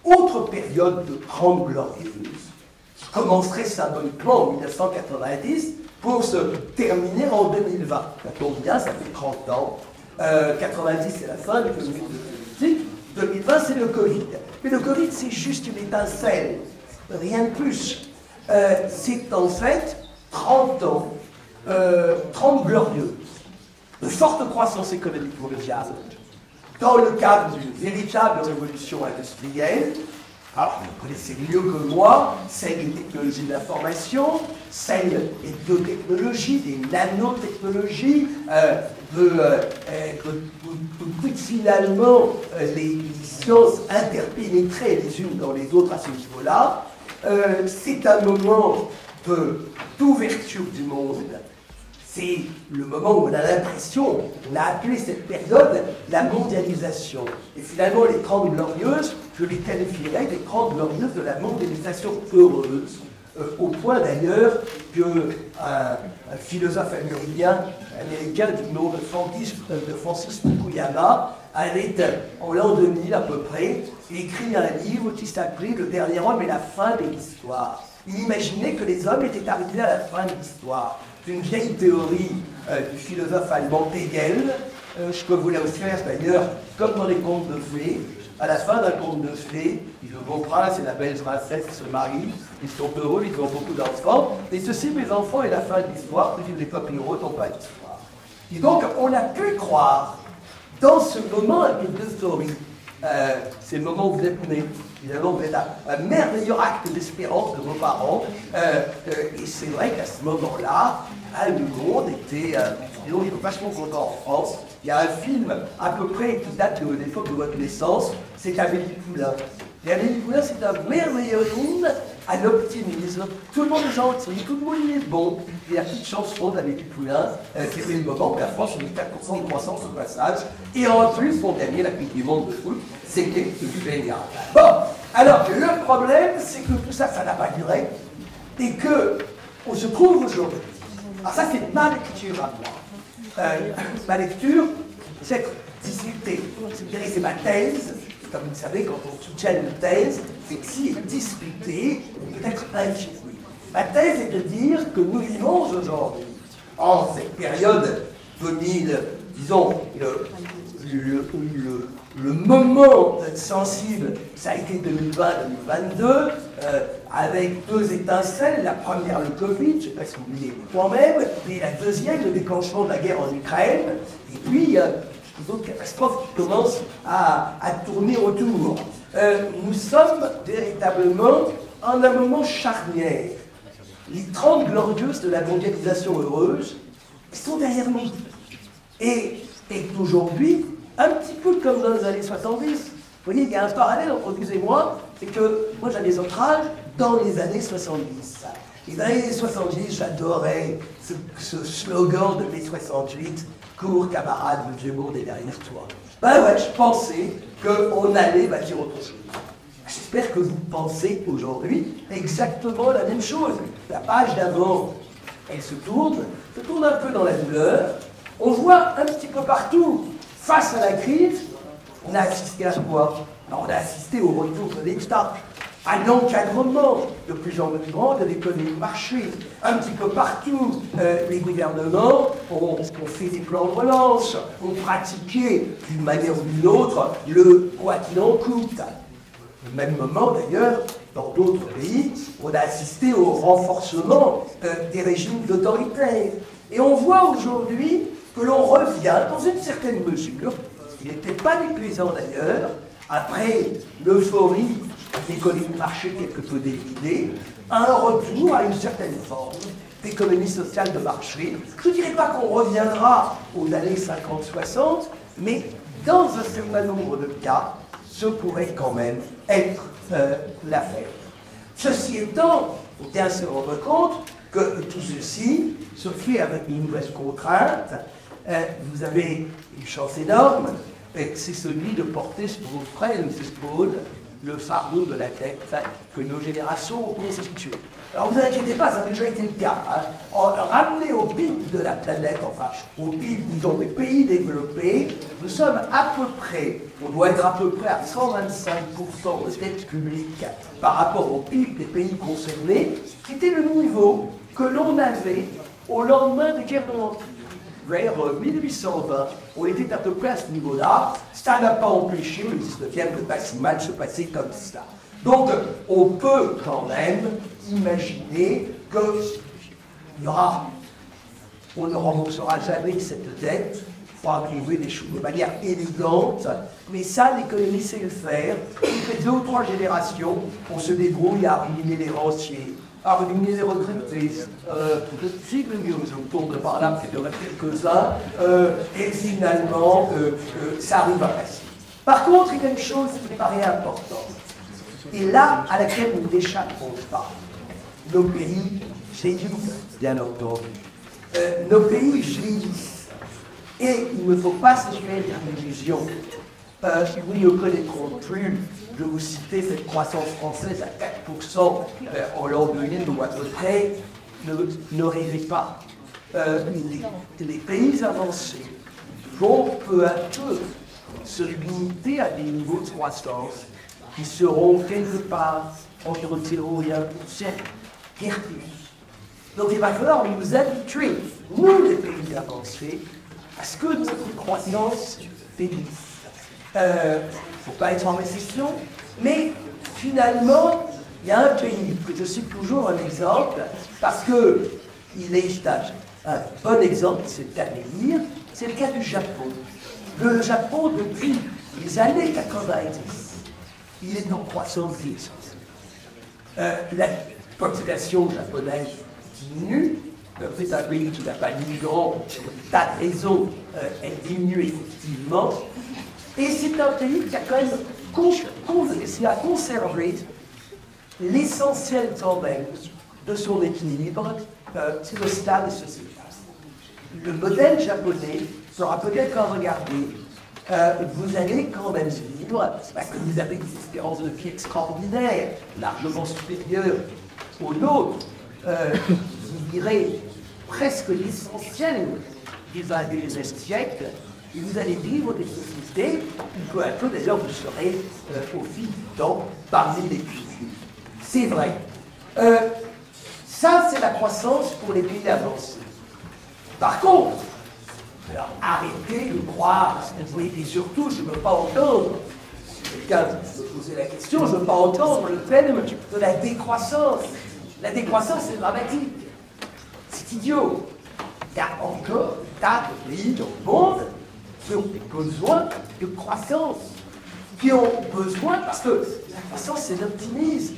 autre période de grande glorieuse qui commencerait symboliquement en 1990 pour se terminer en 2020. Ça tombe bien, ça fait 30 ans. 90 c'est la fin du communisme soviétique, 2020 c'est le Covid. Mais le Covid c'est juste une étincelle, rien de plus. C'est en fait 30 ans, 30 glorieuses, de forte croissance économique mondiale, dans le cadre d'une véritable révolution industrielle. Alors, vous connaissez mieux que moi celle des technologies de l'information, celle des biotechnologies, des nanotechnologies, finalement les sciences interpénétrées les unes dans les autres à ce niveau-là. C'est un moment d'ouverture du monde. C'est le moment où on a l'impression, on a appelé cette période la mondialisation. Et finalement, les 30 glorieuses, je les qualifierais des 30 glorieuses de la mondialisation heureuse. Au point d'ailleurs qu'un philosophe américain du nom de Francis Fukuyama avait, en l'an 2000 à peu près, écrit un livre qui s'appelait « Le dernier homme et la fin de l'histoire ». Il imaginait que les hommes étaient arrivés à la fin de l'histoire. C'est une vieille théorie du philosophe allemand Hegel. Je peux vous la faire d'ailleurs, comme dans les contes de fées. À la fin d'un conte de fées, le beau prince et la belle princesse se marient, ils sont heureux, ils ont beaucoup d'enfants, et ceci, mes enfants, est la fin de l'histoire, puis les papillons n'ont pas d'histoire. Et donc, on a pu croire, dans ce moment un peu de story, c'est le moment où vous êtes nés. Évidemment, vous êtes un merveilleux acte d'espérance de vos parents. Et c'est vrai qu'à ce moment-là, le monde était vachement content en France. Il y a un film à peu près qui date de l'époque de votre naissance, c'est Amélie Poulain. Et Amélie Poulain, c'est un merveilleux hymne à l'optimisme. Tout le monde est gentil, tout le monde est bon. Et la petite chanson d'Amélie Poulain, c'était le moment où la France a eu 4% de croissance au passage. Et en plus, on gagnait la Coupe du Monde de foot. C'était génial. Bon, alors le problème, c'est que tout ça, ça n'a pas duré. Et qu'on se trouve aujourd'hui. Alors ça, c'est ma lecture à moi. Ma lecture, cette discuter. C'est ma thèse. Comme vous le savez, quand on soutient une thèse, c'est que si est discutée, peut-être infini. Ma thèse est de dire que nous vivons aujourd'hui, en cette période 2000, disons, le moment sensible, ça a été 2020-2022, avec deux étincelles. La première, le Covid, je ne sais pas si vous oubliez moi-même, et la deuxième, le déclenchement de la guerre en Ukraine, et puis d'autres catastrophes qui commencent à tourner autour. Nous sommes véritablement en un moment charnière. Les 30 glorieuses de la mondialisation heureuse sont derrière nous. Et aujourd'hui, un petit peu comme dans les années 70. Vous voyez, il y a un parallèle entre vous et moi, c'est que moi j'avais votre âge dans les années 70. Et dans les années 70, j'adorais ce slogan de mai 68, « Cours, camarade, le vieux monde est derrière toi ». Ben ouais, je pensais qu'on allait bâtir autre chose. J'espère que vous pensez aujourd'hui exactement la même chose. La page d'avant, elle se tourne un peu dans la douleur. On voit un petit peu partout, face à la crise, on a assisté à quoi? Alors, on a assisté au retour de l'État, à l'encadrement de plus en plus grand de l'économie de marché. Un petit peu partout, les gouvernements ont fait des plans de relance, ont pratiqué d'une manière ou d'une autre le quoi qu'il en coûte. Au même moment, d'ailleurs, dans d'autres pays, on a assisté au renforcement des régimes autoritaires. Et on voit aujourd'hui que l'on revient, dans une certaine mesure, ce qui n'était pas déplaisant d'ailleurs, après l'euphorie l'économie de marché quelque peu dévidée, un retour à une certaine forme d'économie sociale de marché. Je ne dirais pas qu'on reviendra aux années 50-60, mais dans un certain nombre de cas, ce pourrait quand même être l'affaire. Ceci étant, il faut bien se rendre compte que tout ceci se fait avec une nouvelle contrainte. Vous avez une chance énorme, c'est celui de porter sur vos frères et vos épaules le fardeau de la dette que nos générations ont constitué. Alors vous inquiétez pas, ça a déjà été le cas. Ramené au PIB de la planète, enfin au PIB, disons, des pays développés, nous sommes à peu près, on doit être à peu près à 125% de dette publique par rapport au PIB des pays concernés, qui était le niveau que l'on avait au lendemain des guerres de l'Empire. Vers 1820, on était à peu près à ce niveau-là. Ça n'a pas empêché le 19e de pas si mal se passer comme ça. Donc, on peut quand même imaginer on ne remboursera jamais cette dette. Il faudra trouver des choses de manière élégante. Mais ça, l'économie sait le faire. Il fait 2 ou 3 générations, on se débrouille à ruiner les rentiers, à ruiner les retraités. Si on tourne par là, peut-être il y en a quelques-uns, et finalement, ça arrive à passer. Par contre, il y a une chose qui me paraît importante, et là, à laquelle nous n'échapperons pas. Nos pays vieillissent, bien entendu. Nos pays vieillissent. Et il ne faut pas se faire d'illusions. Vous ne connaîtront plus, je vous citais cette croissance française à 4% en l'an 2000 ou à peu près. Ne rêvez pas. Les pays avancés vont peu à peu se limiter à des niveaux de croissance qui seront quelque part entre 0 et 1%, guère plus. Donc il va falloir nous habituer, nous les pays avancés, à ce que notre croissance faiblisse. Il ne faut pas être en récession, mais finalement, il y a un pays que je cite toujours un exemple, parce qu'il est un bon exemple, c'est à lire, c'est le cas du Japon. Le Japon, depuis les années 90, il est en croissance glissante. La population japonaise diminue, c'est un pays qui n'a pas d'immigrants, pour des tas de raisons, elle diminue effectivement, et c'est un pays qui a quand même conservé l'essentiel quand même de son équilibre, c'est le stade et sociétal. Le modèle japonais sera peut-être à regarder. Vous allez quand même vivre, que vous avez des espérances de vie extraordinaires, largement supérieures aux nôtres. Vous direz presque l'essentiel des 21e siècle, et vous allez vivre des sociétés où peu à peu, d'ailleurs, vous serez au fil du temps parmi les plus. C'est vrai. Ça, c'est la croissance pour les pays avancés. Par contre, alors, arrêtez de croire, et surtout, je ne veux pas entendre, quelqu'un me posait la question, je ne veux pas entendre le thème de la décroissance. La décroissance, c'est dramatique. C'est idiot. Il y a encore des tas de pays dans le monde qui ont besoin de croissance, qui ont besoin, parce que la croissance, c'est l'optimisme.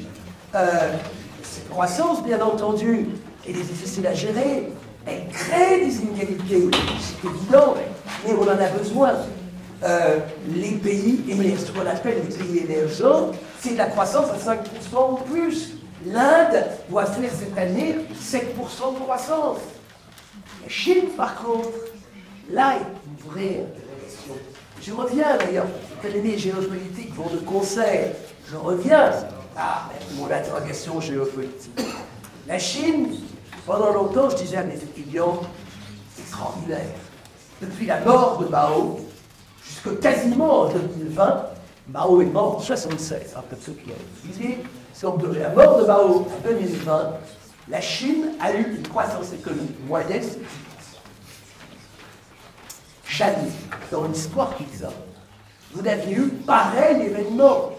Cette croissance, bien entendu, elle est difficile à gérer. Elle crée des inégalités, c'est évident, mais on en a besoin. Les pays, et ce qu'on appelle les pays émergents, c'est de la croissance à 5% ou plus. L'Inde doit faire cette année 7% de croissance. La Chine, par contre, là, est une vraie question. Je reviens d'ailleurs, les économies géopolitiques vont de concert. Je reviens à mon interrogation géopolitique. La Chine, pendant longtemps, je disais à mes étudiants, c'est extraordinaire. Depuis la mort de Mao, jusque quasiment en 2020, Mao est mort en 1976, peut-être ceux qui ont étudié, donc de la mort de Mao en 2020, la Chine a eu une croissance économique moyenne. Jamais, dans l'histoire pizza, vous n'aviez eu pareil événement.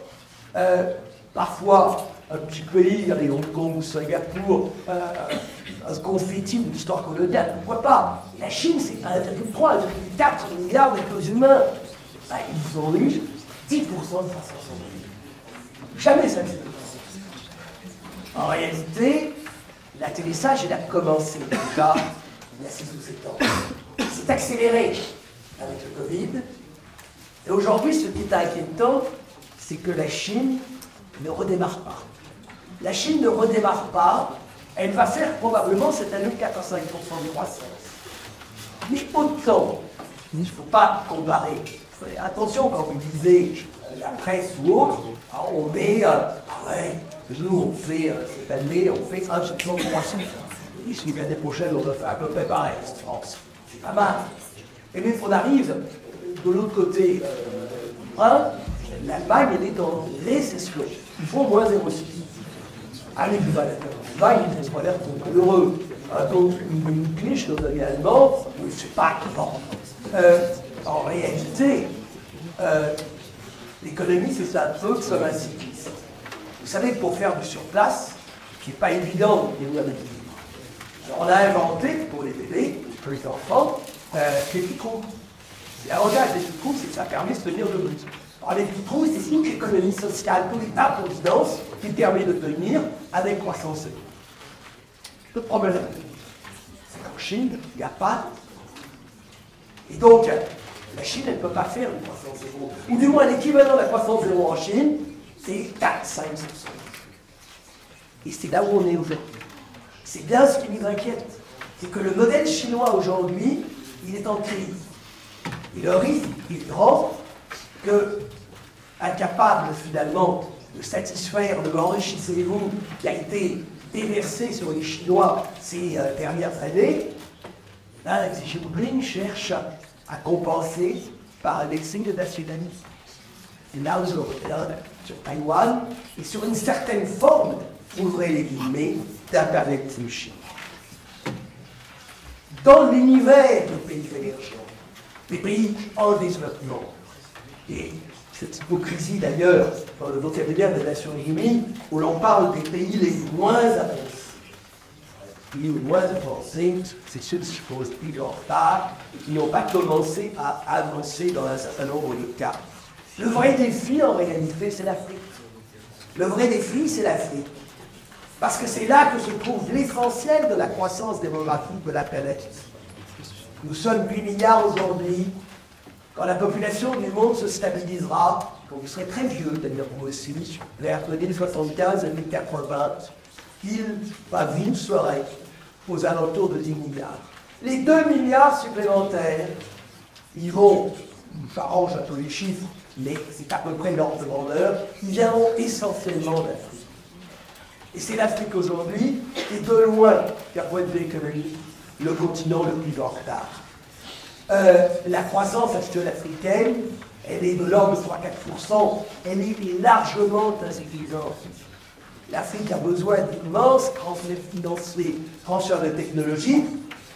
Parfois, un petit pays, allez, Hong Kong ou Singapour, un confetti d'une histoire coloniale, pourquoi pas? La Chine, c'est 1,3, 1,4 milliards d'êtres humains. Ils ont eu 10% de croissance. Jamais ça ne s'est passé. En réalité, l'atterrissage, il a commencé déjà il y a 6 ou 7 ans. Il s'est accéléré avec le Covid. Et aujourd'hui, ce qui est inquiétant, c'est que la Chine ne redémarre pas. La Chine ne redémarre pas. Elle va faire probablement cette année 4 à 5% de croissance. Mais autant, il ne faut pas comparer. Attention quand vous lisez la presse ou autre, on met, ouais, nous on fait, cette année, on fait 1% de croissance. Et si l'année prochaine, on va faire à peu près pareil. C'est pas mal. Et mais on arrive de l'autre côté, l'Allemagne, elle est dans récession. Ils font moins 0,6. Allez, plus bas l'Allemagne, ils sont l'air heureux. Donc, une cliché dans un allemand, je ne sais pas comment. En réalité, l'économie, c'est ça, un peu comme un cycliste. Vous savez que pour faire du surplace, qui n'est pas évident, on a inventé pour les bébés, pour les enfants, les petits trous. L'avantage des petits trous, c'est que ça permet de tenir debout. Alors, les petits trous, c'est toute l'économie sociale, tout l'État-providence qui permet de tenir avec croissance zéro. Le problème, c'est qu'en Chine, il n'y a pas. Et donc, la Chine, elle ne peut pas faire une croissance zéro. Ou du moins, l'équivalent de la croissance zéro en Chine, c'est 4-5%. Et c'est là où on est aujourd'hui. C'est bien ce qui nous inquiète. C'est que le modèle chinois aujourd'hui, il est en crise. Et le risque est grand que, incapable finalement de satisfaire le enrichissez-vous qui a été déversé sur les Chinois ces dernières années, là, Xi Jinping cherche à compenser par un excès de nationalisme. Et là, sur Taïwan, et sur une certaine forme, ouvrez les guillemets, d'impérialisme chinois. Dans l'univers des pays émergents, des pays en développement, et cette hypocrisie d'ailleurs dans le vocabulaire des Nations Unies, où l'on parle des pays les moins avancés. Les pays les moins avancés, c'est ceux qui se posent plus en retard et qui n'ont pas commencé à avancer dans un certain nombre de cas. Le vrai défi, en réalité, c'est l'Afrique. Le vrai défi, c'est l'Afrique. Parce que c'est là que se trouve l'essentiel de la croissance démographique de la planète. Nous sommes 8 milliards aujourd'hui. Quand la population du monde se stabilisera, quand vous serez très vieux, c'est-à-dire vous aussi, vers 2075 et 2080, vous serez aux alentours de 10 milliards. Les 2 milliards supplémentaires, ils vont, j'arrange à tous les chiffres, mais c'est à peu près l'ordre de grandeur, ils viendront essentiellement d'Afrique. Et c'est l'Afrique aujourd'hui, et de loin, d'un point de vue économique, le continent le plus en retard. La croissance actuelle africaine, elle est de l'ordre de 3-4%, elle est largement insuffisante. L'Afrique a besoin d'immenses transferts de technologie,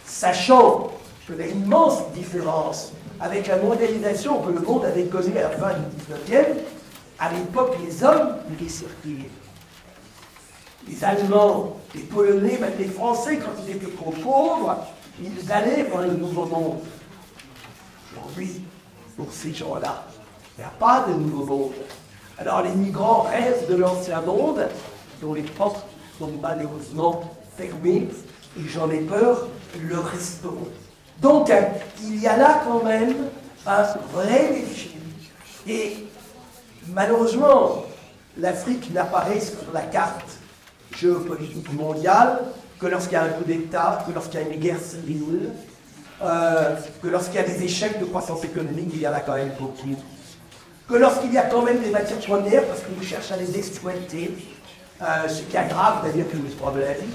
sachant que l'immense différence avec la mondialisation que le monde avait causée à la fin du 19e, à l'époque, les hommes devaient circuler. Les Allemands, les Polonais, même les Français, quand ils étaient trop pauvres, ils allaient vers le nouveau monde. Aujourd'hui, pour ces gens-là, il n'y a pas de nouveau monde. Alors les migrants restent de l'ancien monde, dont les portes sont malheureusement fermées, et j'en ai peur, le resteront. Donc, il y a là quand même un vrai défi. Et malheureusement, l'Afrique n'apparaît sur la carte géopolitique mondiale que lorsqu'il y a un coup d'État, que lorsqu'il y a une guerre civile, que lorsqu'il y a des échecs de croissance économique, il y en a quand même beaucoup. Que lorsqu'il y a quand même des matières premières, parce qu'on cherche à les exploiter, ce qui aggrave d'ailleurs tous les problèmes.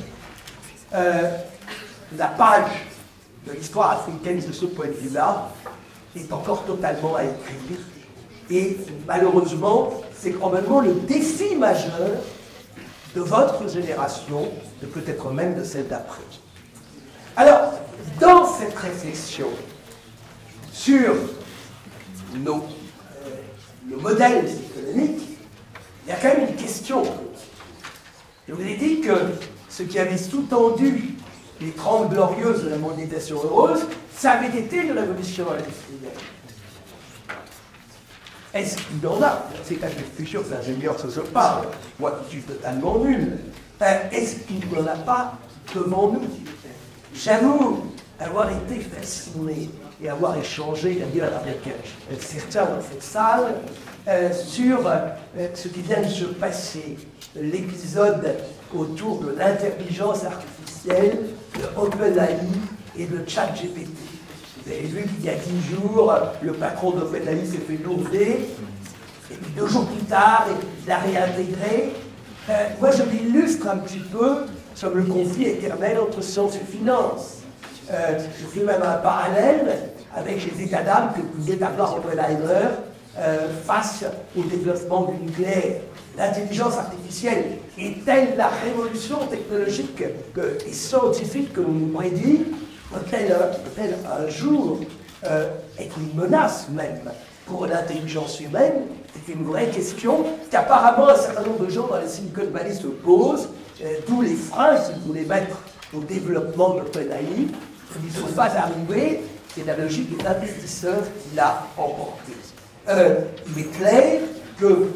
La page de l'histoire africaine de ce point de vue-là est encore totalement à écrire. Et malheureusement, c'est probablement le défi majeur de votre génération, et peut-être même de celle d'après. Alors, dans cette réflexion sur le modèle économique, il y a quand même une question. Je vous ai dit que ce qui avait sous-tendu les 30 glorieuses de la mondialisation heureuse, ça avait été une révolution industrielle. est-ce qu'il y en a? C'est à je suis sûr que l'ingénieur se parle, moi je suis totalement nul. Est-ce qu'il n'y en a pas devant nous? J'avoue avoir été fasciné et avoir échangé avec certains dans cette salle sur ce qui vient de se passer, l'épisode autour de l'intelligence artificielle, de OpenAI et de ChatGPT. Vous avez vu qu'il y a 10 jours, le patron d'OpenAI s'est fait lourder, et puis 2 jours plus tard, il l'a réintégré. Moi, je l'illustre un petit peu sur le conflit éternel entre science et finance. Je fais même un parallèle avec les états d'âme que pouvait avoir Oppenheimer face au développement du nucléaire. L'intelligence artificielle est-elle la révolution technologique et scientifique que l'on nous prédit? Peut-elle un jour être une menace même pour l'intelligence humaine? C'est une vraie question qu'apparemment un certain nombre de gens dans la Silicon Valley se posent, d'où les freins qu'ils voulaient mettre au développement d'OpenAI. Ils ne sont pas arrivés, c'est la logique des investisseurs qui l'a emporté. Il est clair que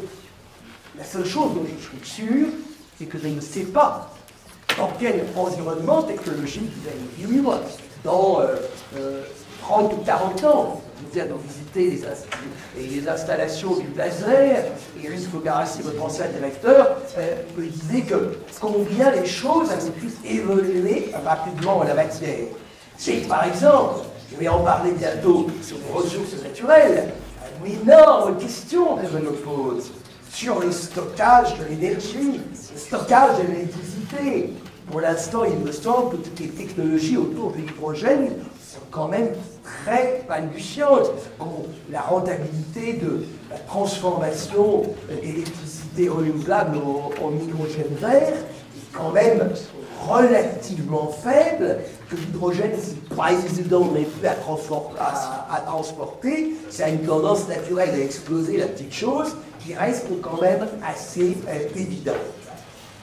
la seule chose dont je suis sûr, c'est que je ne sais pas dans quel environnement technologique vous allez vivre dans 30 ou 40 ans. Je viens de visiter les installations du laser, et Eric Fogarassi, votre ancien directeur, me disait que combien les choses avaient pu évoluer rapidement en la matière. C'est par exemple, je vais en parler bientôt sur les ressources naturelles, une énorme question que je me pose sur le stockage de l'énergie, le stockage de l'électricité. Pour l'instant, il me semble que toutes les technologies autour de l'hydrogène sont quand même très balbutiantes. Bon, la rentabilité de la transformation d'électricité renouvelable en hydrogène vert est quand même relativement faible, que l'hydrogène, c'est pas évident mais plus à transporter, ça a une tendance naturelle à exploser, la petite chose, qui reste quand même assez évident.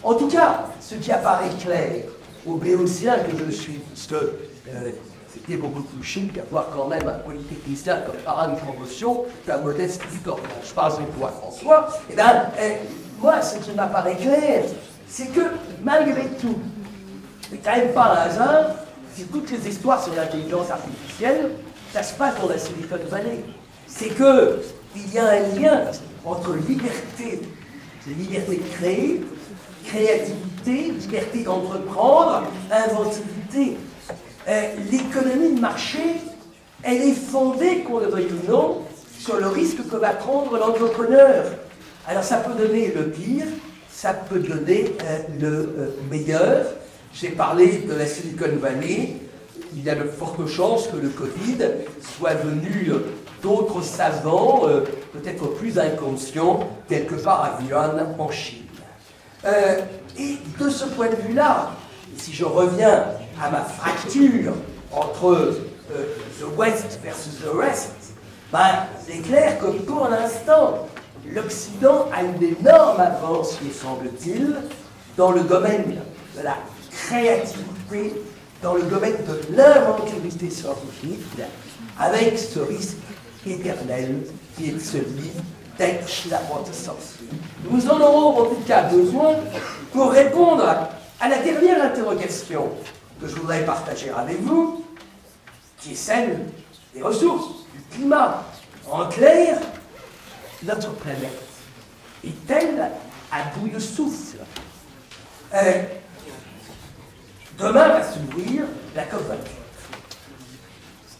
En tout cas, ce qui apparaît clair aux béotiens que je suis, c'était beaucoup plus chic d'avoir quand même un polytechnicien comme parrain de promotion qu'un modeste victorien. Je passe de toi, François. Eh bien, moi, ce qui m'apparaît clair, c'est que malgré tout, c'est quand même pas un hasard si toutes les histoires sur l'intelligence artificielle, ça se passe dans la Silicon Valley. C'est qu'il y a un lien entre liberté de créer, créativité, liberté d'entreprendre, inventivité. L'économie de marché, elle est fondée, qu'on le veuille ou non, sur le risque que va prendre l'entrepreneur. Alors ça peut donner le pire, ça peut donner le meilleur. J'ai parlé de la Silicon Valley. Il y a de fortes chances que le Covid soit venu d'autres savants, peut-être plus inconscients, quelque part à Wuhan, en Chine. Et de ce point de vue-là, si je reviens à ma fracture entre the West versus the Rest, ben, c'est clair que pour l'instant, l'Occident a une énorme avance, me semble-t-il, dans le domaine de la créativité, dans le domaine de l'inventivité scientifique, avec ce risque éternel qui est celui d'être l'apprentissage. Nous en aurons en tout cas besoin pour répondre à la dernière interrogation que je voudrais partager avec vous, qui est celle des ressources, du climat. En clair, notre planète est-elle à bout de souffle? Demain va s'ouvrir la COP28.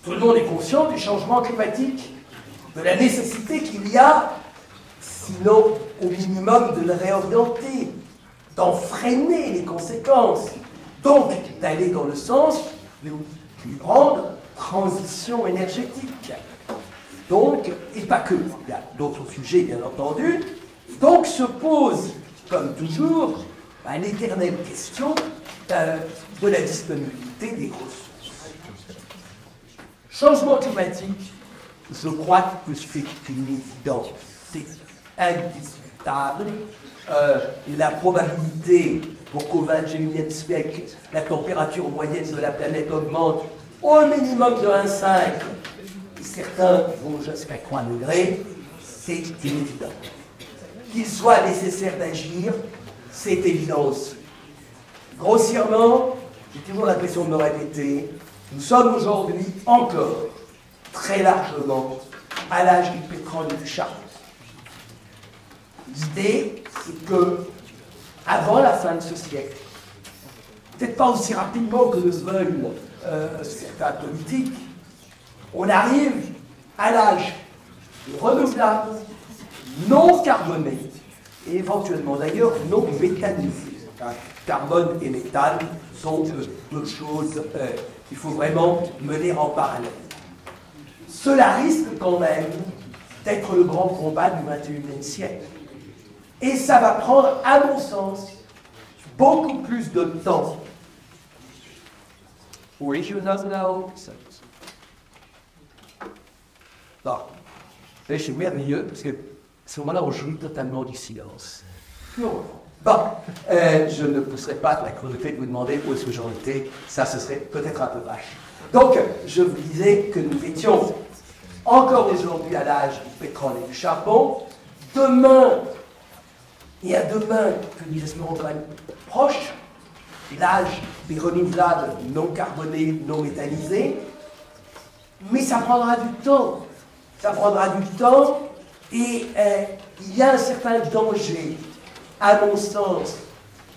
Tout le monde est conscient du changement climatique, de la nécessité qu'il y a, sinon au minimum de le réorienter, d'en freiner les conséquences, donc d'aller dans le sens d'une grande transition énergétique. Donc, et pas que, il y a d'autres sujets bien entendu, donc se pose, comme toujours, l'éternelle question de la disponibilité des ressources. Changement climatique, je crois que c'est une évidence, c'est indiscutable. La probabilité pour qu'au XXIe siècle, la température moyenne de la planète augmente au minimum de 1,5, et certains vont jusqu'à 3 degrés, c'est évident. Qu'il soit nécessaire d'agir, c'est évident aussi. Grossièrement, j'ai toujours l'impression de me répéter, nous sommes aujourd'hui encore très largement à l'âge du pétrole et du charbon. L'idée, c'est que, avant la fin de ce siècle, peut-être pas aussi rapidement que le veulent certains politiques, on arrive à l'âge renouvelable, non carboné, et éventuellement d'ailleurs non méthanisé. Carbone et méthane sont deux choses qu'il faut vraiment mener en parallèle. Cela risque quand même d'être le grand combat du XXIe siècle. Et ça va prendre, à mon sens, beaucoup plus de temps. Regional now. Bon, c'est merveilleux, parce que à ce moment-là, on jouit totalement du silence. Bon, je ne pousserai pas la cruauté de vous demander où est-ce que j'en étais, ça ce serait peut-être un peu vache. Donc, je vous disais que nous étions encore aujourd'hui à l'âge du pétrole et du charbon. Demain, et à demain, que nous espérons quand même proche, l'âge des renouvelables non carbonés, non méthanisés, mais ça prendra du temps. Ça prendra du temps, et il y a un certain danger, à mon sens,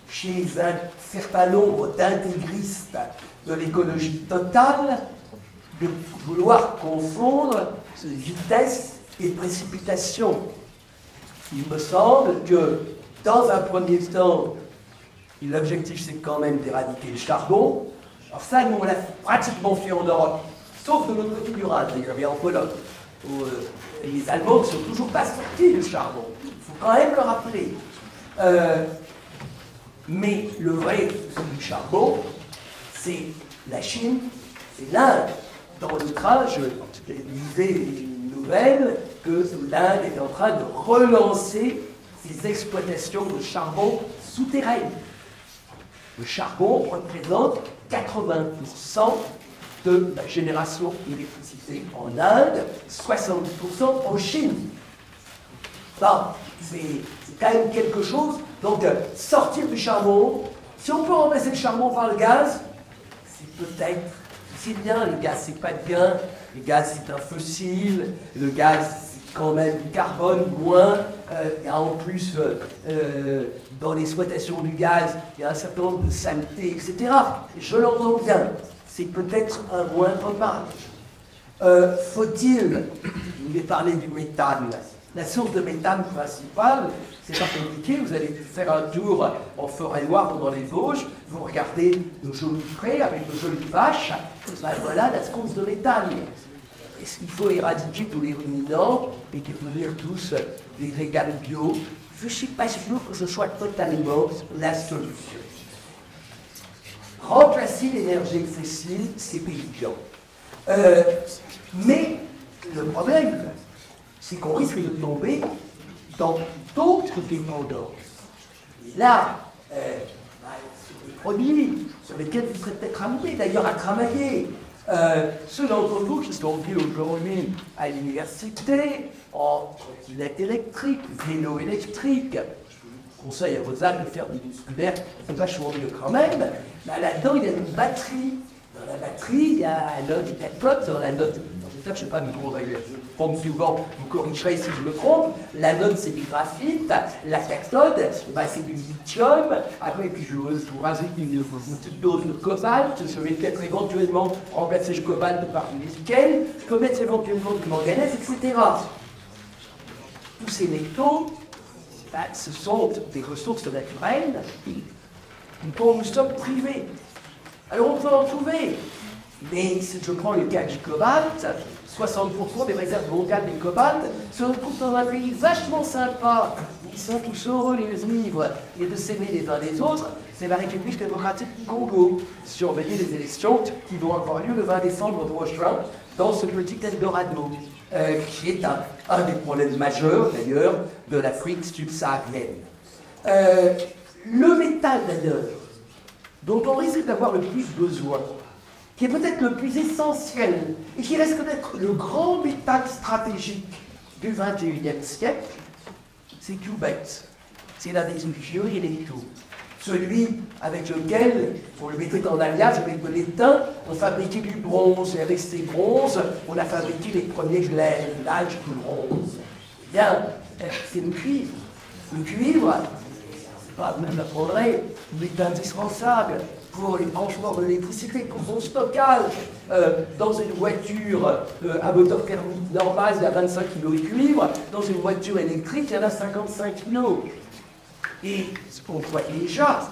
chez un certain nombre d'intégristes de l'écologie totale, de vouloir confondre vitesse et précipitation. Il me semble que, dans un premier temps, l'objectif c'est quand même d'éradiquer le charbon. Alors ça, nous on l'a pratiquement fait en Europe, sauf de l'autre côté du Rhin, d'ailleurs, et en Pologne, où les Allemands ne sont toujours pas sortis du charbon. Il faut quand même le rappeler. Mais le vrai du charbon, c'est la Chine, c'est l'Inde. Dans le train, je lisais une nouvelle que l'Inde est en train de relancer ses exploitations de charbon souterraines. Le charbon représente 80% de la génération d'électricité en Inde, 70% en Chine. Bon, c'est quand même quelque chose. Donc, sortir du charbon, si on peut remplacer le charbon par le gaz, c'est peut-être, c'est bien, le gaz c'est pas bien, le gaz c'est un fossile, le gaz c'est quand même du carbone, moins, il y a en plus, dans l'exploitation du gaz, il y a un certain nombre de saletés, etc. Je l'entends bien, c'est peut-être un moindre mal. Faut-il, je voulais parler du méthane. La source de méthane principale, c'est pas compliqué, vous allez faire un tour en forêt noire ou dans les Vosges, vous regardez nos jolis prés avec nos jolies vaches, ben voilà la source de méthane. Est-ce qu'il faut éradiquer tous les ruminants et découvrir tous les régales bio? Je ne suis pas sûr que ce soit totalement la solution. Remplacer l'énergie fossile, c'est payant. Mais le problème, c'est qu'on risque de tomber dans d'autres dépendances. Et là, c'est des produits sur lesquels vous serez peut-être amenés d'ailleurs à travailler. Ceux d'entre vous qui sont venus aujourd'hui à l'université, en trottinette électrique, vélo électrique, conseille à vos âmes de faire du musculaire, c'est vachement mieux quand même. Là-dedans, il y a une batterie. Dans la batterie, il y a un note cathode, dans la note. Je ne sais pas, mais vous corrigerez si je me trompe. La note, c'est du graphite. La cathode, ben, c'est du lithium. Après, puis je vous rajoute une petite dose de cobalt. Je vais peut-être éventuellement remplacer le cobalt par du nickel. Je peux mettre éventuellement du manganèse, etc. Tous ces métaux, ben, ce sont des ressources naturelles dont nous sommes privés. Alors on peut en trouver. Mais si je prends le cas du cobalt, 60% des réserves mondiales du cobalt se retrouvent dans un pays vachement sympa. Ils sont tous heureux les vivre et de s'aimer les uns les autres. C'est la République démocratique du Congo. Surveiller les élections qui vont avoir lieu le 20 décembre prochain dans ce petit Eldorado, qui est un des problèmes majeurs d'ailleurs de l'Afrique subsaharienne. Le métal d'ailleurs, dont on risque d'avoir le plus besoin, qui est peut-être le plus essentiel et qui risque d'être le grand métal stratégique du XXIe siècle, c'est QBET. C'est l'un des usuels électro. Celui avec lequel, on le mettait en alliage avec de l'étain, on fabriquait du bronze. Et avec ces bronzes, on a fabriqué les premiers glages de bronze. Eh bien, c'est le cuivre. Le cuivre, je m'apprendrai, il est indispensable pour les branchements de l'électricité, pour son stockage. Dans une voiture à moteur thermique normal, il y a 25 kg de cuivre. Dans une voiture électrique, il y en a 55 kg. Et on voit déjà,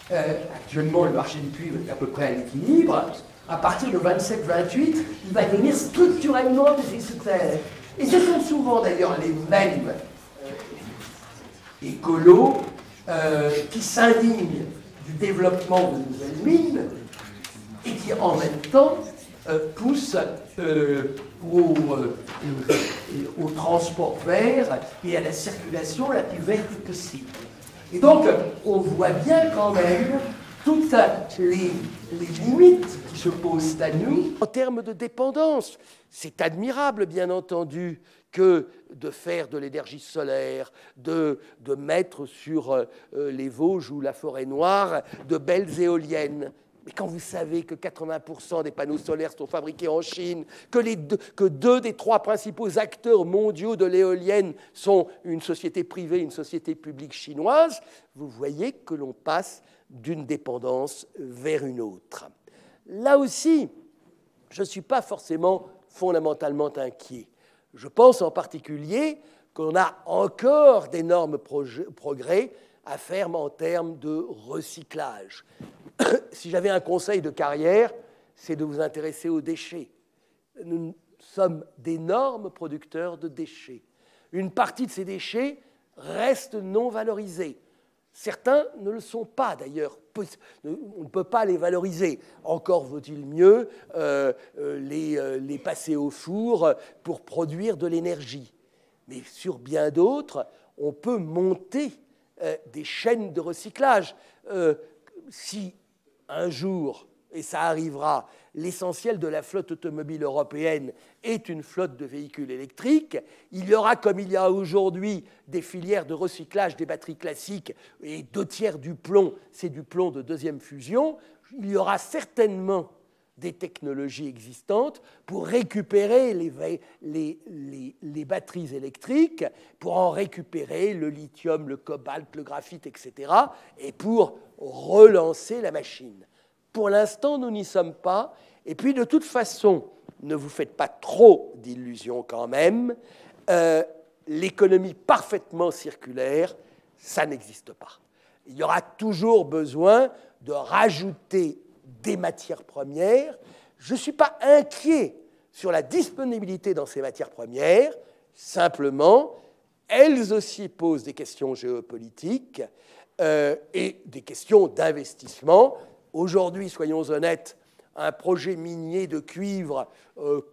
actuellement, le marché du cuivre est à peu près à l'équilibre. À partir de 27-28, il va devenir structurellement déficitaire. Et ce sont souvent d'ailleurs les mêmes écolos qui s'indignent du développement de nouvelles mines et qui en même temps poussent au transport vert et à la circulation la plus verte possible. Et donc, on voit bien quand même toutes les limites qui se posent à nous. En termes de dépendance, c'est admirable, bien entendu, que de faire de l'énergie solaire, de mettre sur les Vosges ou la Forêt-Noire de belles éoliennes. Mais quand vous savez que 80% des panneaux solaires sont fabriqués en Chine, que deux des trois principaux acteurs mondiaux de l'éolienne sont une société privée, une société publique chinoise, vous voyez que l'on passe d'une dépendance vers une autre. Là aussi, je ne suis pas forcément fondamentalement inquiet. Je pense en particulier qu'on a encore d'énormes progrès à faire en termes de recyclage. Si j'avais un conseil de carrière, c'est de vous intéresser aux déchets. Nous sommes d'énormes producteurs de déchets. Une partie de ces déchets reste non valorisée. Certains ne le sont pas, d'ailleurs. On ne peut pas les valoriser. Encore vaut-il mieux les passer au four pour produire de l'énergie. Mais sur bien d'autres, on peut monter des chaînes de recyclage. Si un jour, et ça arrivera, l'essentiel de la flotte automobile européenne est une flotte de véhicules électriques, il y aura, comme il y a aujourd'hui, des filières de recyclage des batteries classiques, et 2/3 du plomb, c'est du plomb de deuxième fusion, il y aura certainement des technologies existantes pour récupérer les batteries électriques, pour en récupérer le lithium, le cobalt, le graphite, etc., et pour relancer la machine. Pour l'instant, nous n'y sommes pas. Et puis, de toute façon, ne vous faites pas trop d'illusions quand même. L'économie parfaitement circulaire, ça n'existe pas. Il y aura toujours besoin de rajouter des matières premières. Je ne suis pas inquiet sur la disponibilité dans ces matières premières. Simplement, elles aussi posent des questions géopolitiques et des questions d'investissement. Aujourd'hui, soyons honnêtes, un projet minier de cuivre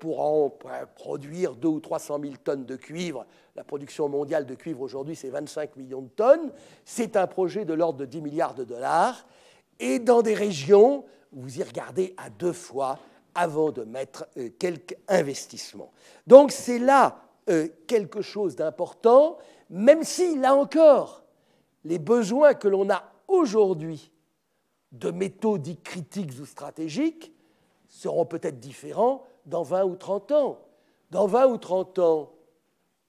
pour en produire 200 ou 300 000 tonnes de cuivre, la production mondiale de cuivre aujourd'hui, c'est 25 millions de tonnes, c'est un projet de l'ordre de 10 milliards de dollars, et dans des régions où vous y regardez à 2 fois avant de mettre quelques investissements. Donc c'est là quelque chose d'important, même si, là encore, les besoins que l'on a aujourd'hui de métaux dits critiques ou stratégiques seront peut-être différents dans 20 ou 30 ans. Dans 20 ou 30 ans,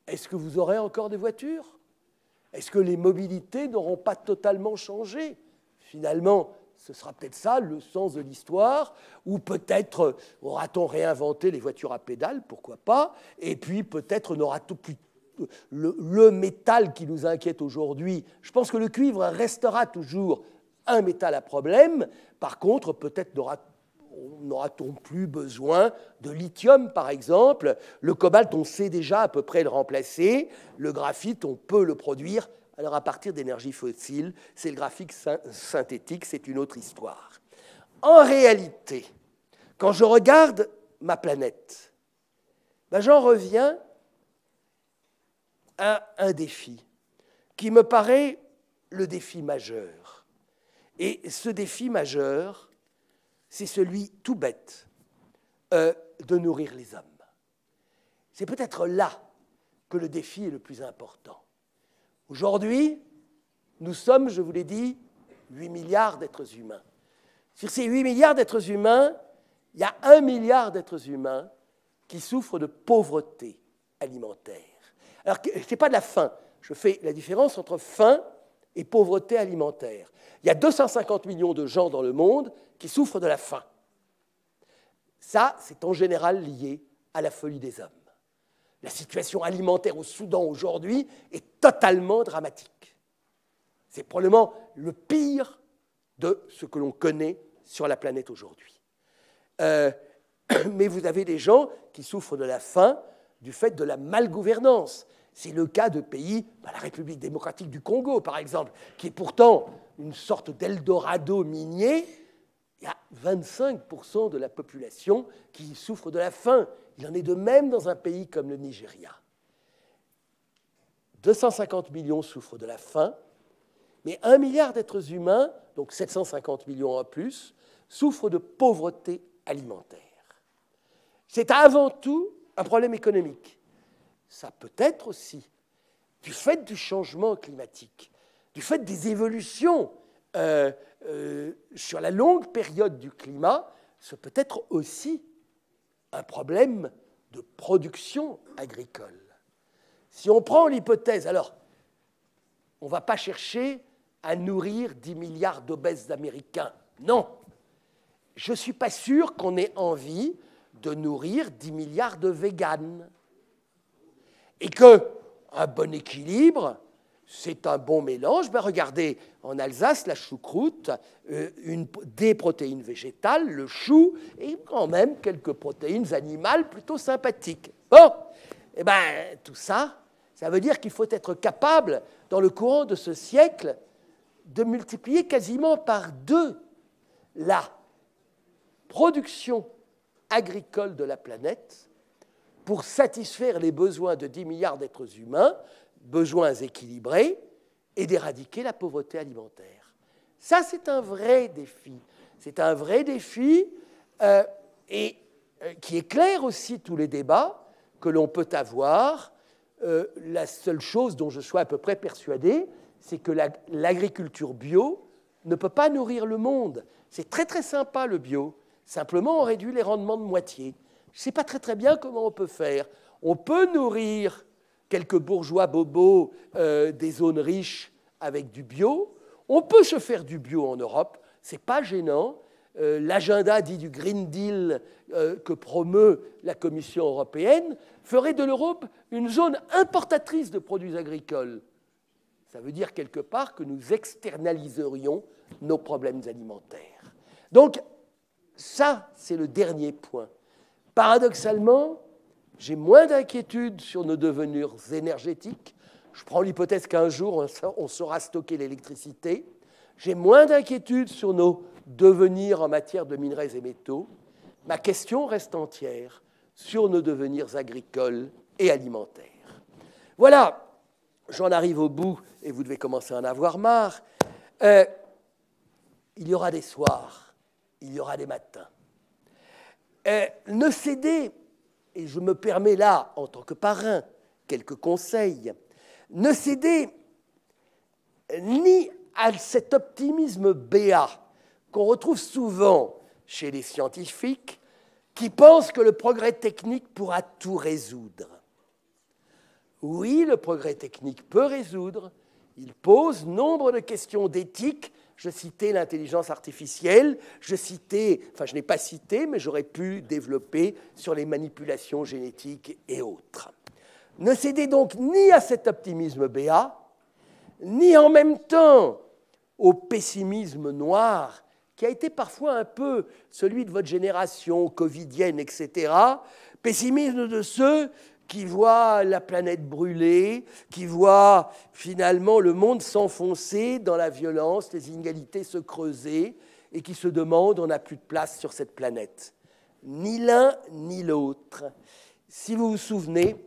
est-ce que vous aurez encore des voitures? Est-ce que les mobilités n'auront pas totalement changé? Finalement, ce sera peut-être ça le sens de l'histoire, ou peut-être aura-t-on réinventé les voitures à pédales, pourquoi pas, et puis peut-être n'aura-t-on plus le métal qui nous inquiète aujourd'hui. Je pense que le cuivre restera toujours un métal à problème. Par contre, peut-être n'aura-t-on plus besoin de lithium, par exemple. Le cobalt, on sait déjà à peu près le remplacer. Le graphite, on peut le produire. Alors, à partir d'énergie fossile, c'est le graphite synthétique, c'est une autre histoire. En réalité, quand je regarde ma planète, j'en reviens à un défi qui me paraît le défi majeur. Et ce défi majeur, c'est celui tout bête de nourrir les hommes. C'est peut-être là que le défi est le plus important. Aujourd'hui, nous sommes, je vous l'ai dit, 8 milliards d'êtres humains. Sur ces 8 milliards d'êtres humains, il y a 1 milliard d'êtres humains qui souffrent de pauvreté alimentaire. Alors, ce n'est pas de la faim. Je fais la différence entre faim et pauvreté alimentaire. Il y a 250 millions de gens dans le monde qui souffrent de la faim. Ça, c'est en général lié à la folie des hommes. La situation alimentaire au Soudan aujourd'hui est totalement dramatique. C'est probablement le pire de ce que l'on connaît sur la planète aujourd'hui. Mais vous avez des gens qui souffrent de la faim du fait de la malgouvernance. C'est le cas de pays, la République démocratique du Congo, par exemple, qui est pourtant une sorte d'Eldorado minier. Il y a 25% de la population qui souffre de la faim. Il en est de même dans un pays comme le Nigeria. 250 millions souffrent de la faim, mais 1 milliard d'êtres humains, donc 750 millions en plus, souffrent de pauvreté alimentaire. C'est avant tout un problème économique. Ça peut être aussi, du fait du changement climatique, du fait des évolutions sur la longue période du climat, ça peut être aussi un problème de production agricole. Si on prend l'hypothèse, alors, on ne va pas chercher à nourrir 10 milliards d'obèses américains. Non. Je ne suis pas sûr qu'on ait envie de nourrir 10 milliards de véganes. Et qu'un bon équilibre, c'est un bon mélange. Ben regardez, en Alsace, la choucroute, des protéines végétales, le chou, et quand même quelques protéines animales plutôt sympathiques. Bon, eh ben, tout ça, ça veut dire qu'il faut être capable, dans le courant de ce siècle, de multiplier quasiment par 2 la production agricole de la planète pour satisfaire les besoins de 10 milliards d'êtres humains, besoins équilibrés, et d'éradiquer la pauvreté alimentaire. Ça, c'est un vrai défi. C'est un vrai défi qui éclaire aussi tous les débats que l'on peut avoir. La seule chose dont je sois à peu près persuadé, c'est que l'agriculture bio ne peut pas nourrir le monde. C'est très très sympa le bio. Simplement, on réduit les rendements de moitié. Je ne sais pas très bien comment on peut faire. On peut nourrir quelques bourgeois bobos des zones riches avec du bio. On peut se faire du bio en Europe. Ce n'est pas gênant. L'agenda dit du Green Deal que promeut la Commission européenne ferait de l'Europe une zone importatrice de produits agricoles. Ça veut dire quelque part que nous externaliserions nos problèmes alimentaires. Donc, ça, c'est le dernier point. Paradoxalement, j'ai moins d'inquiétude sur nos devenires énergétiques. Je prends l'hypothèse qu'un jour, on saura stocker l'électricité. J'ai moins d'inquiétude sur nos devenirs en matière de minerais et métaux. Ma question reste entière sur nos devenirs agricoles et alimentaires. Voilà, j'en arrive au bout et vous devez commencer à en avoir marre. Il y aura des soirs, il y aura des matins. Ne cédez, et je me permets là, en tant que parrain, quelques conseils, ne cédez ni à cet optimisme béat qu'on retrouve souvent chez les scientifiques qui pensent que le progrès technique pourra tout résoudre. Oui, le progrès technique peut résoudre. Il pose nombre de questions d'éthique. Je citais l'intelligence artificielle, je n'ai pas cité, mais j'aurais pu développer sur les manipulations génétiques et autres. Ne cédez donc ni à cet optimisme béat, ni en même temps au pessimisme noir, qui a été parfois un peu celui de votre génération, covidienne, etc. Pessimisme de ceux qui voient la planète brûler, qui voient finalement le monde s'enfoncer dans la violence, les inégalités se creuser, et qui se demandent on n'a plus de place sur cette planète. Ni l'un ni l'autre. Si vous vous souvenez,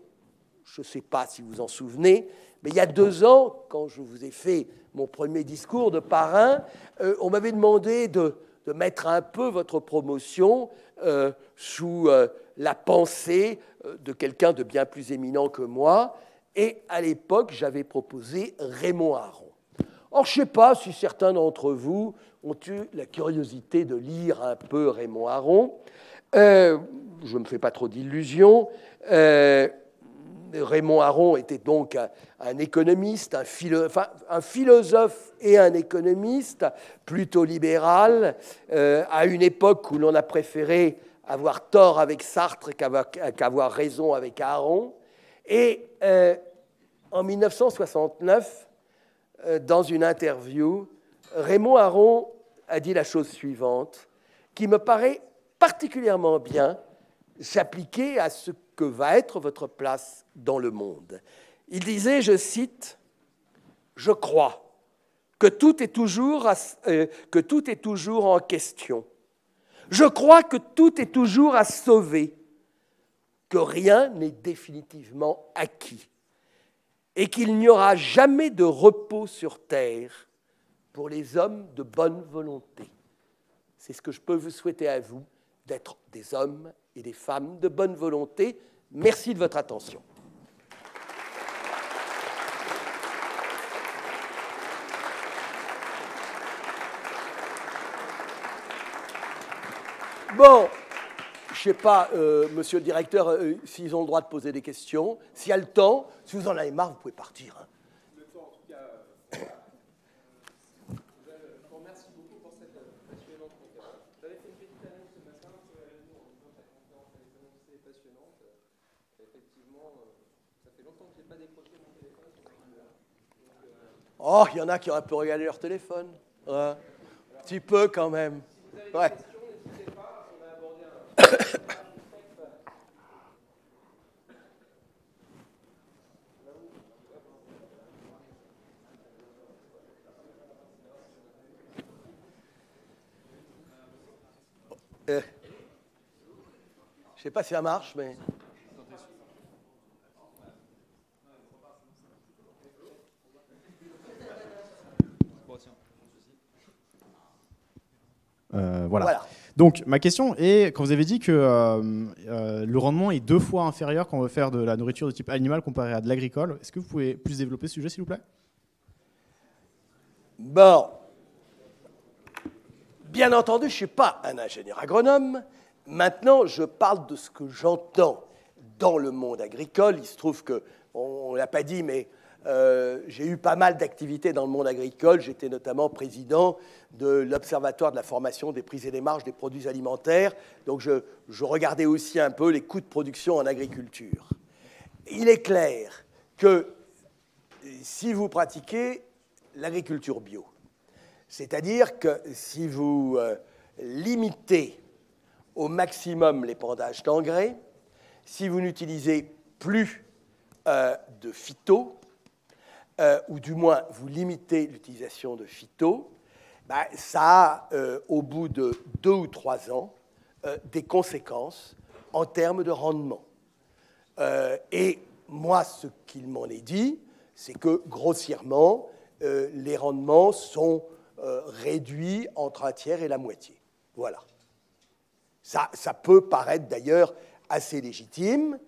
je ne sais pas si vous en souvenez, mais il y a 2 ans, quand je vous ai fait mon premier discours de parrain, on m'avait demandé de mettre un peu votre promotion sous la pensée de quelqu'un de bien plus éminent que moi. Et à l'époque, j'avais proposé Raymond Aron. Or, je ne sais pas si certains d'entre vous ont eu la curiosité de lire un peu Raymond Aron. Je ne me fais pas trop d'illusions. Raymond Aron était donc un économiste, un philosophe et un économiste plutôt libéral, à une époque où l'on a préféré avoir tort avec Sartre qu'avoir raison avec Aron. Et en 1969, dans une interview, Raymond Aron a dit la chose suivante, qui me paraît particulièrement bien s'appliquer à ce que va être votre place dans le monde. Il disait, je cite, « Je crois que tout est toujours en question. Je crois que tout est toujours à sauver, que rien n'est définitivement acquis et qu'il n'y aura jamais de repos sur terre pour les hommes de bonne volonté. » C'est ce que je peux vous souhaiter à vous, d'être des hommes et des femmes de bonne volonté. Merci de votre attention. Bon, je ne sais pas, monsieur le directeur, s'ils ont le droit de poser des questions. S'il y a le temps, si vous en avez marre, vous pouvez partir. Hein. Le temps, en tout cas. Je vous remercie beaucoup pour cette passionnante conférence. J'avais fait une petite annonce ce matin sur les réseaux en disant que la conférence avait été annoncée et passionnante. Effectivement, ça fait longtemps que je n'ai pas décroché mon téléphone. Oh, il y en a qui ont un peu regardé leur téléphone. Ouais. Un petit peu quand même. Si vous avez Ouais. des questions, n'hésitez pas. On a abordé un... Je ne sais pas si ça marche, mais... Voilà. Donc, ma question est, quand vous avez dit que le rendement est 2 fois inférieur quand on veut faire de la nourriture de type animal comparé à de l'agricole, est-ce que vous pouvez plus développer ce sujet, s'il vous plaît? Bon. Bien entendu, je ne suis pas un ingénieur agronome. Maintenant, je parle de ce que j'entends dans le monde agricole. Il se trouve que, on ne l'a pas dit, mais j'ai eu pas mal d'activités dans le monde agricole. J'étais notamment président de l'Observatoire de la formation des prix et des marges des produits alimentaires. Donc, je regardais aussi un peu les coûts de production en agriculture. Il est clair que si vous pratiquez l'agriculture bio, c'est-à-dire que si vous limitez au maximum l'épandage d'engrais, si vous n'utilisez plus de phyto, ou du moins vous limitez l'utilisation de phyto, ben, ça a, au bout de 2 ou 3 ans, des conséquences en termes de rendement. Et moi, ce qu'il m'en est dit, c'est que, grossièrement, les rendements sont réduits entre 1/3 et la moitié. Voilà. Ça peut paraître d'ailleurs assez légitime,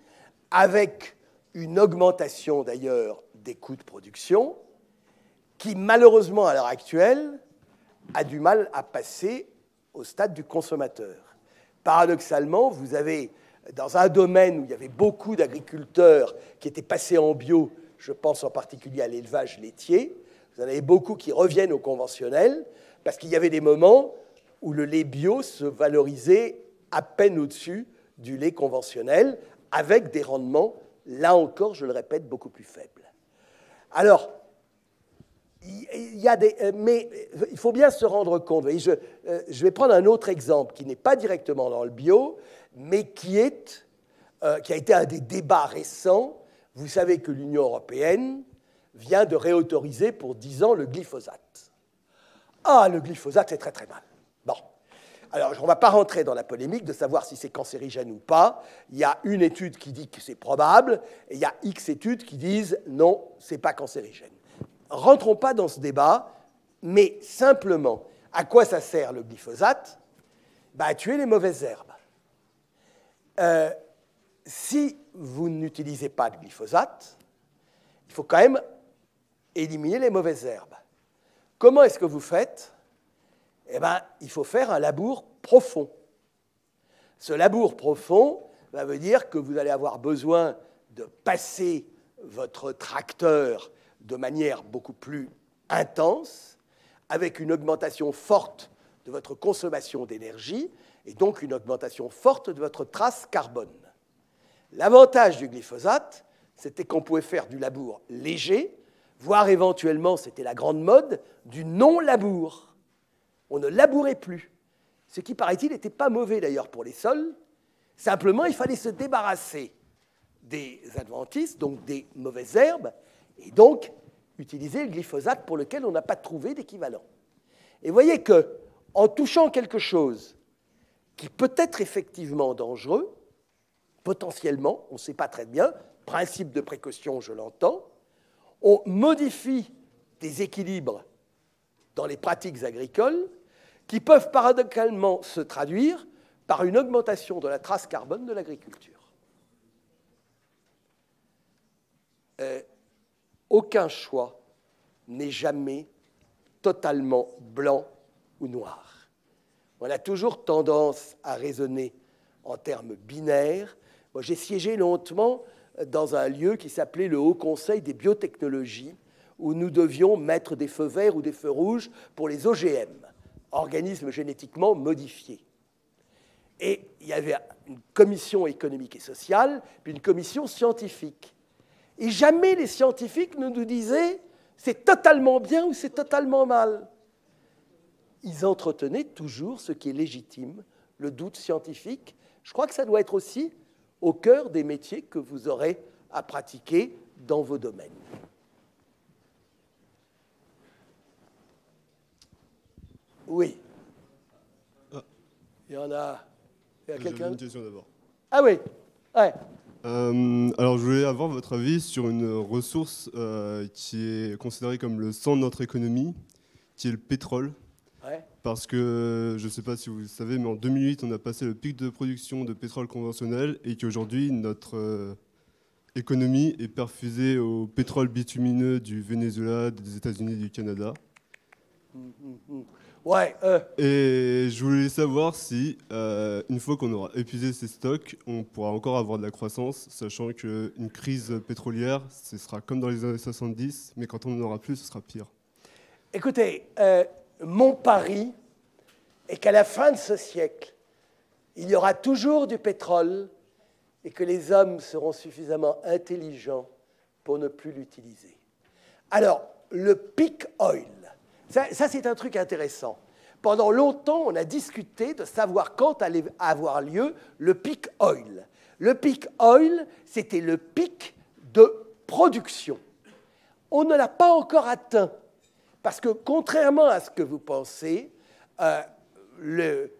avec une augmentation d'ailleurs des coûts de production, qui malheureusement à l'heure actuelle a du mal à passer au stade du consommateur. Paradoxalement, vous avez, dans un domaine où il y avait beaucoup d'agriculteurs qui étaient passés en bio, je pense en particulier à l'élevage laitier, vous en avez beaucoup qui reviennent au conventionnel, parce qu'il y avait des moments où le lait bio se valorisait à peine au-dessus du lait conventionnel, avec des rendements, là encore, je le répète, beaucoup plus faibles. Alors, mais il faut bien se rendre compte. Je vais prendre un autre exemple qui n'est pas directement dans le bio, mais qui a été un des débats récents. Vous savez que l'Union européenne vient de réautoriser pour 10 ans le glyphosate. Ah, le glyphosate, c'est très très mal. Bon. Alors, on ne va pas rentrer dans la polémique de savoir si c'est cancérigène ou pas. Il y a une étude qui dit que c'est probable, et il y a X études qui disent non, ce n'est pas cancérigène. Rentrons pas dans ce débat, mais simplement, à quoi ça sert le glyphosate? À tuer les mauvaises herbes. Si vous n'utilisez pas de glyphosate, il faut quand même éliminer les mauvaises herbes. Comment est-ce que vous faites? Eh bien, il faut faire un labour profond. Ce labour profond veut dire que vous allez avoir besoin de passer votre tracteur de manière beaucoup plus intense, avec une augmentation forte de votre consommation d'énergie et donc une augmentation forte de votre trace carbone. L'avantage du glyphosate, c'était qu'on pouvait faire du labour léger, voire éventuellement, c'était la grande mode, du non-labour. On ne labourait plus. Ce qui, paraît-il, n'était pas mauvais d'ailleurs pour les sols. Simplement, il fallait se débarrasser des adventices, donc des mauvaises herbes, et donc utiliser le glyphosate pour lequel on n'a pas trouvé d'équivalent. Et vous voyez qu'en touchant quelque chose qui peut être effectivement dangereux, potentiellement, on ne sait pas très bien, principe de précaution, je l'entends, on modifie des équilibres dans les pratiques agricoles qui peuvent paradoxalement se traduire par une augmentation de la trace carbone de l'agriculture. Aucun choix n'est jamais totalement blanc ou noir. On a toujours tendance à raisonner en termes binaires. Moi, j'ai siégé longtemps dans un lieu qui s'appelait le Haut Conseil des biotechnologies, où nous devions mettre des feux verts ou des feux rouges pour les OGM, organismes génétiquement modifiés. Et il y avait une commission économique et sociale, puis une commission scientifique. Et jamais les scientifiques ne nous disaient « c'est totalement bien » ou « c'est totalement mal ». Ils entretenaient toujours ce qui est légitime, le doute scientifique. Je crois que ça doit être aussi au cœur des métiers que vous aurez à pratiquer dans vos domaines. Oui. Il y en a. Il y a quelqu'un? Une question d'abord. Ah oui. Ouais. Alors, je voulais avoir votre avis sur une ressource qui est considérée comme le sang de notre économie, qui est le pétrole. Ouais. Parce que, je ne sais pas si vous le savez, mais en 2008, on a passé le pic de production de pétrole conventionnel et qu'aujourd'hui, notre économie est perfusée au pétrole bitumineux du Venezuela, des États-Unis et du Canada. Ouais. Et je voulais savoir si, une fois qu'on aura épuisé ces stocks, on pourra encore avoir de la croissance, sachant qu'une crise pétrolière, ce sera comme dans les années 70, mais quand on n'en aura plus, ce sera pire. Écoutez, mon pari est qu'à la fin de ce siècle, il y aura toujours du pétrole et que les hommes seront suffisamment intelligents pour ne plus l'utiliser. Alors, le peak oil, ça c'est un truc intéressant. Pendant longtemps, on a discuté de savoir quand allait avoir lieu le peak oil. Le peak oil, c'était le pic de production. On ne l'a pas encore atteint. Parce que, contrairement à ce que vous pensez, les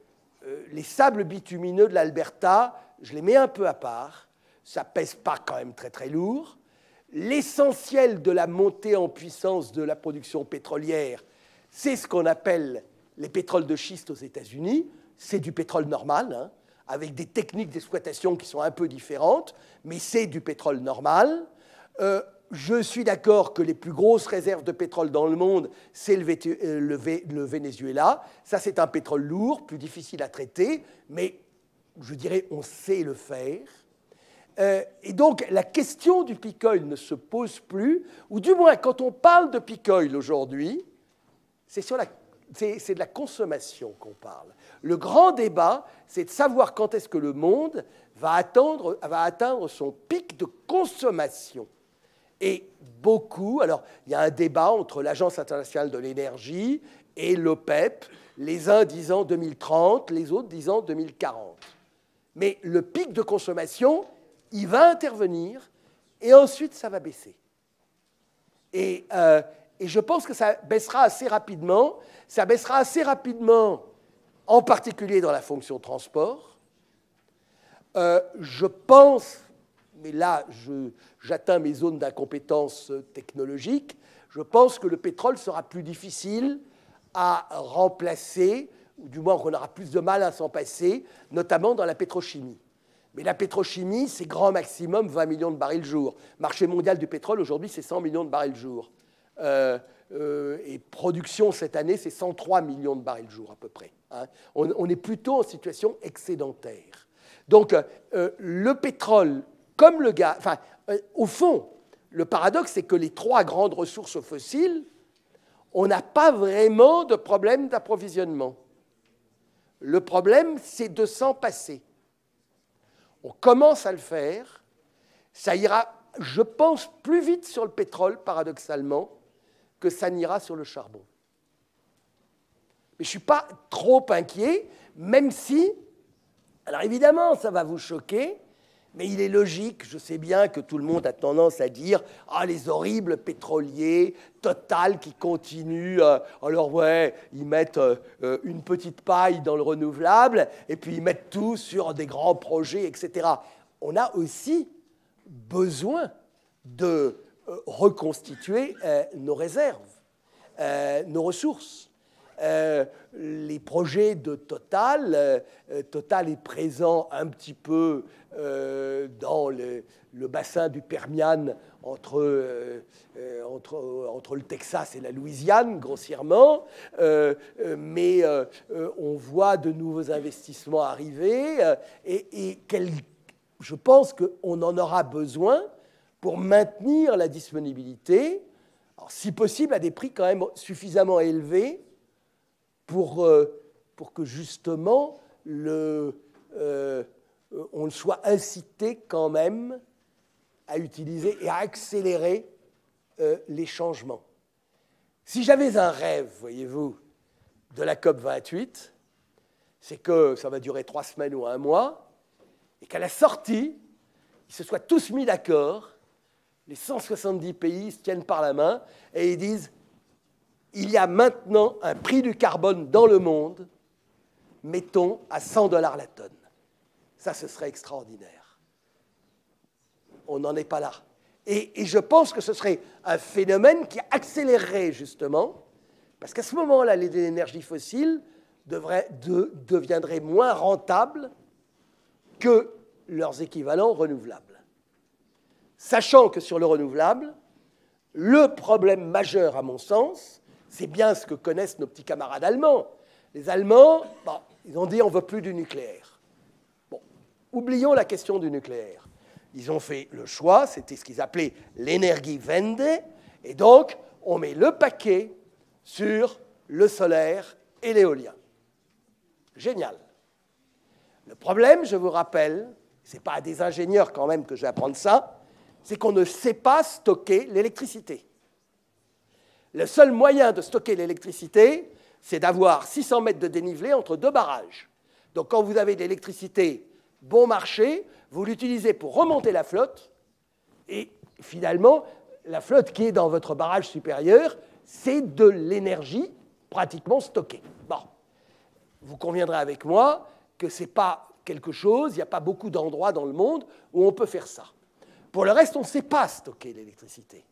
sables bitumineux de l'Alberta, je les mets un peu à part. Ça ne pèse pas quand même très, très lourd. L'essentiel de la montée en puissance de la production pétrolière, c'est ce qu'on appelle les pétroles de schiste aux États-Unis. C'est du pétrole normal, hein, avec des techniques d'exploitation qui sont un peu différentes, mais c'est du pétrole normal. Je suis d'accord que les plus grosses réserves de pétrole dans le monde, c'est le Venezuela. Ça, c'est un pétrole lourd, plus difficile à traiter, mais je dirais on sait le faire. Et donc, la question du peak oil ne se pose plus, ou du moins, quand on parle de peak oil aujourd'hui, c'est de la consommation qu'on parle. Le grand débat, c'est de savoir quand est-ce que le monde va atteindre son pic de consommation. Et beaucoup, alors il y a un débat entre l'Agence internationale de l'énergie et l'OPEP, les uns disant 2030, les autres disant 2040. Mais le pic de consommation, il va intervenir et ensuite ça va baisser. Et je pense que ça baissera assez rapidement. Ça baissera assez rapidement, en particulier dans la fonction transport. Je pense, mais là j'atteins mes zones d'incompétence technologique, je pense que le pétrole sera plus difficile à remplacer, ou du moins qu'on aura plus de mal à s'en passer, notamment dans la pétrochimie. Mais la pétrochimie, c'est grand maximum 20 millions de barils jour. Marché mondial du pétrole, aujourd'hui, c'est 100 millions de barils jour. Et production cette année, c'est 103 millions de barils jour à peu près. Hein. On est plutôt en situation excédentaire. Donc, le pétrole, comme le gaz... Enfin, au fond, le paradoxe, c'est que les trois grandes ressources fossiles, on n'a pas vraiment de problème d'approvisionnement. Le problème, c'est de s'en passer. On commence à le faire. Ça ira, je pense, plus vite sur le pétrole, paradoxalement, que ça n'ira sur le charbon. Mais je ne suis pas trop inquiet, même si, alors évidemment, ça va vous choquer, mais il est logique, je sais bien que tout le monde a tendance à dire « Ah, les horribles pétroliers, Total qui continuent, alors ouais, ils mettent une petite paille dans le renouvelable, et puis ils mettent tout sur des grands projets, etc. » On a aussi besoin de reconstituer nos réserves, nos ressources. Les projets de Total, Total est présent un petit peu dans le bassin du Permian entre le Texas et la Louisiane, grossièrement, mais on voit de nouveaux investissements arriver et je pense qu'on en aura besoin pour maintenir la disponibilité, alors, si possible à des prix quand même suffisamment élevés pour que justement on soit incité quand même à utiliser et à accélérer les changements. Si j'avais un rêve, voyez-vous, de la COP28, c'est que ça va durer 3 semaines ou 1 mois, et qu'à la sortie, ils se soient tous mis d'accord, les 170 pays se tiennent par la main et ils disent il y a maintenant un prix du carbone dans le monde, mettons à $100 la tonne. Ça, ce serait extraordinaire. On n'en est pas là. Et je pense que ce serait un phénomène qui accélérerait justement, parce qu'à ce moment-là, les énergies fossiles deviendraient moins rentables que leurs équivalents renouvelables. Sachant que sur le renouvelable, le problème majeur, à mon sens, c'est bien ce que connaissent nos petits camarades allemands. Les Allemands, bon, ils ont dit on ne veut plus du nucléaire. Bon, oublions la question du nucléaire. Ils ont fait le choix, c'était ce qu'ils appelaient l'Energiewende, et donc on met le paquet sur le solaire et l'éolien. Génial. Le problème, je vous rappelle, ce n'est pas à des ingénieurs quand même que je vais apprendre ça, c'est qu'on ne sait pas stocker l'électricité. Le seul moyen de stocker l'électricité, c'est d'avoir 600 mètres de dénivelé entre 2 barrages. Donc quand vous avez de l'électricité bon marché, vous l'utilisez pour remonter la flotte, et finalement, la flotte qui est dans votre barrage supérieur, c'est de l'énergie pratiquement stockée. Bon, vous conviendrez avec moi que ce n'est pas quelque chose, il n'y a pas beaucoup d'endroits dans le monde où on peut faire ça. Pour le reste, on ne sait pas stocker l'électricité.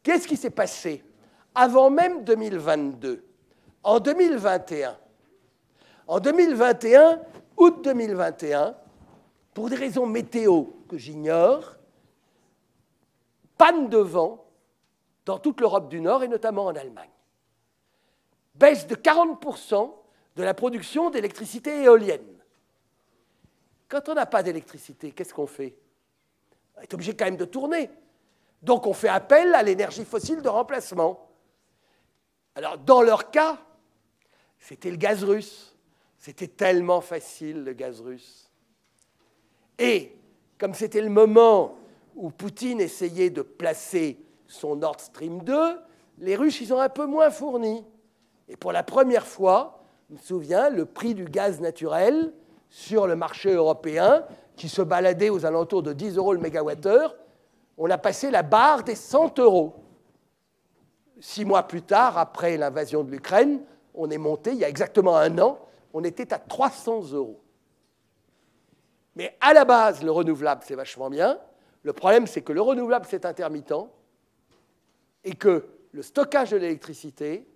Qu'est-ce qui s'est passé avant même 2022? En 2021, août 2021, pour des raisons météo que j'ignore, panne de vent dans toute l'Europe du Nord et notamment en Allemagne. Baisse de 40% de la production d'électricité éolienne. Quand on n'a pas d'électricité, qu'est-ce qu'on fait? On est obligé quand même de tourner. Donc on fait appel à l'énergie fossile de remplacement. Alors dans leur cas, c'était le gaz russe. C'était tellement facile, le gaz russe. Et comme c'était le moment où Poutine essayait de placer son Nord Stream 2, les Russes, ils ont un peu moins fourni. Et pour la première fois, je me souviens, le prix du gaz naturel sur le marché européen, qui se baladait aux alentours de 10 € le mégawattheure, on a passé la barre des 100 €. 6 mois plus tard, après l'invasion de l'Ukraine, on est monté, il y a exactement 1 an, on était à 300 €. Mais à la base, le renouvelable, c'est vachement bien. Le problème, c'est que le renouvelable, c'est intermittent et que le stockage de l'électricité,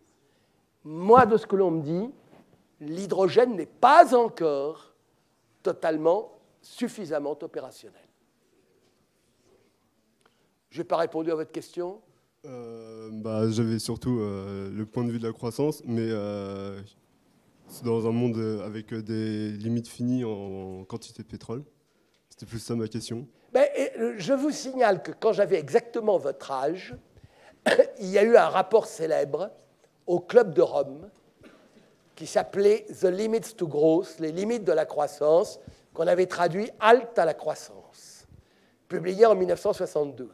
moi, de ce que l'on me dit, l'hydrogène n'est pas encore totalement suffisamment opérationnel. Je n'ai pas répondu à votre question. J'avais surtout le point de vue de la croissance, mais c'est dans un monde avec des limites finies en quantité de pétrole. C'était plus ça ma question. Je vous signale que quand j'avais exactement votre âge, il y a eu un rapport célèbre au Club de Rome qui s'appelait The Limits to Growth, les limites de la croissance, qu'on avait traduit Halte à la croissance, publié en 1972.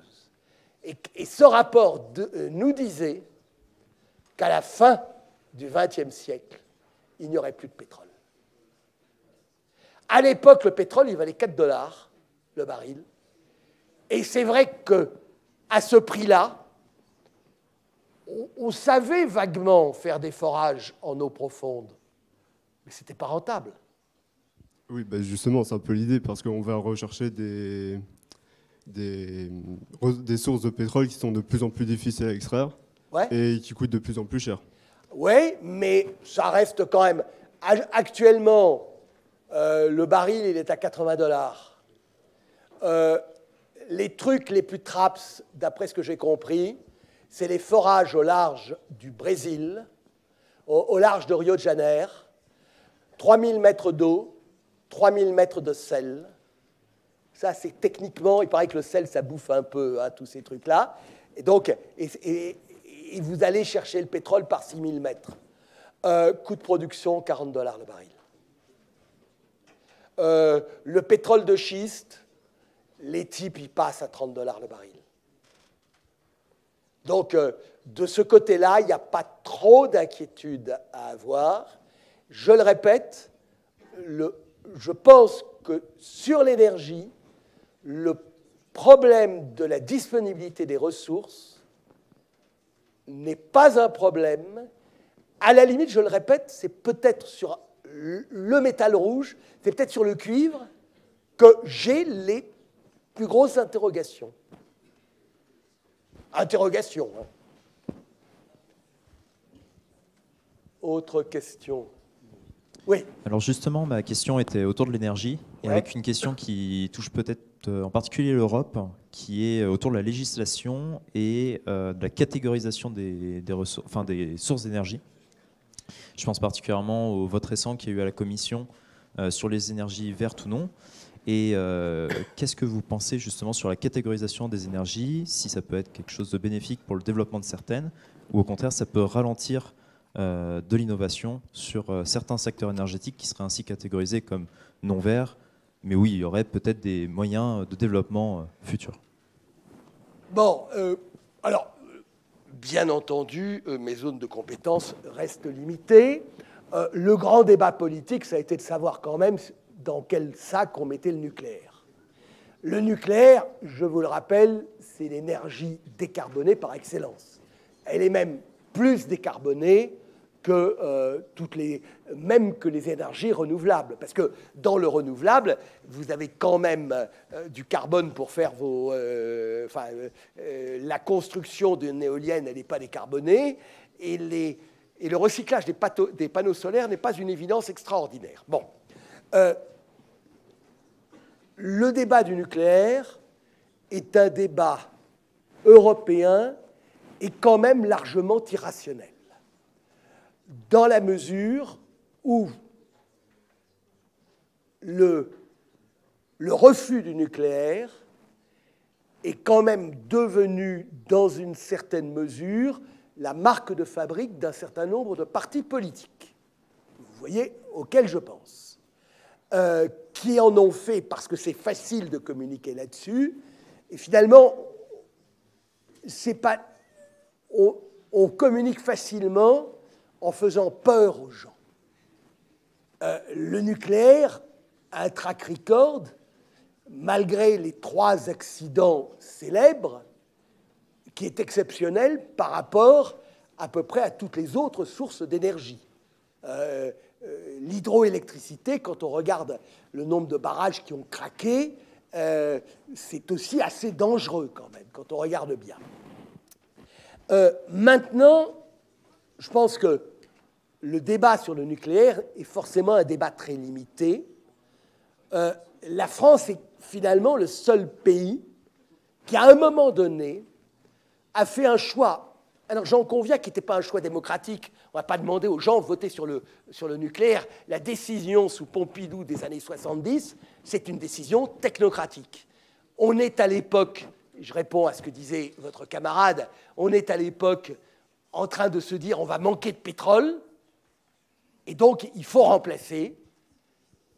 Et ce rapport nous disait qu'à la fin du XXe siècle, il n'y aurait plus de pétrole. À l'époque, le pétrole, il valait 4 $ le baril. Et c'est vrai qu'à ce prix-là, on savait vaguement faire des forages en eau profonde, mais ce n'était pas rentable. Oui, justement, c'est un peu l'idée, parce qu'on va rechercher des sources de pétrole qui sont de plus en plus difficiles à extraire et qui coûtent de plus en plus cher. Oui, mais ça reste quand même... Actuellement, le baril, il est à 80 $. Les trucs les plus traps, d'après ce que j'ai compris, c'est les forages au large du Brésil, au large de Rio de Janeiro, 3000 mètres d'eau, 3000 mètres de sel. Ça, c'est techniquement, il paraît que le sel, ça bouffe un peu, tous ces trucs-là. Et donc, et vous allez chercher le pétrole par 6000 mètres. Coût de production, 40 $ le baril. Le pétrole de schiste, les types, ils passent à 30 $ le baril. Donc, de ce côté-là, il n'y a pas trop d'inquiétude à avoir. Je le répète, je pense que sur l'énergie, le problème de la disponibilité des ressources n'est pas un problème. À la limite, je le répète, c'est peut-être sur le métal rouge, c'est peut-être sur le cuivre que j'ai les plus grosses interrogations. Autre question. Oui. Alors justement, ma question était autour de l'énergie, et avec une question qui touche peut-être en particulier l'Europe, qui est autour de la législation et de la catégorisation des sources d'énergie. Je pense particulièrement au vote récent qu'il y a eu à la Commission sur les énergies vertes ou non. Et qu'est-ce que vous pensez justement sur la catégorisation des énergies, si ça peut être quelque chose de bénéfique pour le développement de certaines, ou au contraire ça peut ralentir de l'innovation sur certains secteurs énergétiques qui seraient ainsi catégorisés comme non verts, mais où il y aurait peut-être des moyens de développement futurs. Bon, alors, bien entendu, mes zones de compétences restent limitées. Le grand débat politique, ça a été de savoir quand même dans quel sac on mettait le nucléaire. Le nucléaire, je vous le rappelle, c'est l'énergie décarbonée par excellence. Elle est même plus décarbonée que même que les énergies renouvelables. Parce que dans le renouvelable, vous avez quand même du carbone pour faire la construction d'une éolienne, elle n'est pas décarbonée, et le recyclage des panneaux solaires n'est pas une évidence extraordinaire. Bon. Le débat du nucléaire est un débat européen et quand même largement irrationnel, dans la mesure où le refus du nucléaire est quand même devenu, dans une certaine mesure, la marque de fabrique d'un certain nombre de partis politiques, vous voyez, auxquels je pense. Qui en ont fait parce que c'est facile de communiquer là-dessus. Et finalement, on communique facilement en faisant peur aux gens. Le nucléaire a un track record, malgré les 3 accidents célèbres, qui est exceptionnel par rapport à peu près à toutes les autres sources d'énergie. L'hydroélectricité, quand on regarde le nombre de barrages qui ont craqué, c'est aussi assez dangereux quand même, quand on regarde bien. Maintenant, je pense que le débat sur le nucléaire est forcément un débat très limité. la France est finalement le seul pays qui, à un moment donné, a fait un choix. Alors j'en conviens qu'il n'était pas un choix démocratique. On ne va pas demander aux gens de voter sur le nucléaire. La décision sous Pompidou des années 70, c'est une décision technocratique. On est à l'époque, je réponds à ce que disait votre camarade, on est à l'époque en train de se dire on va manquer de pétrole, et donc il faut remplacer.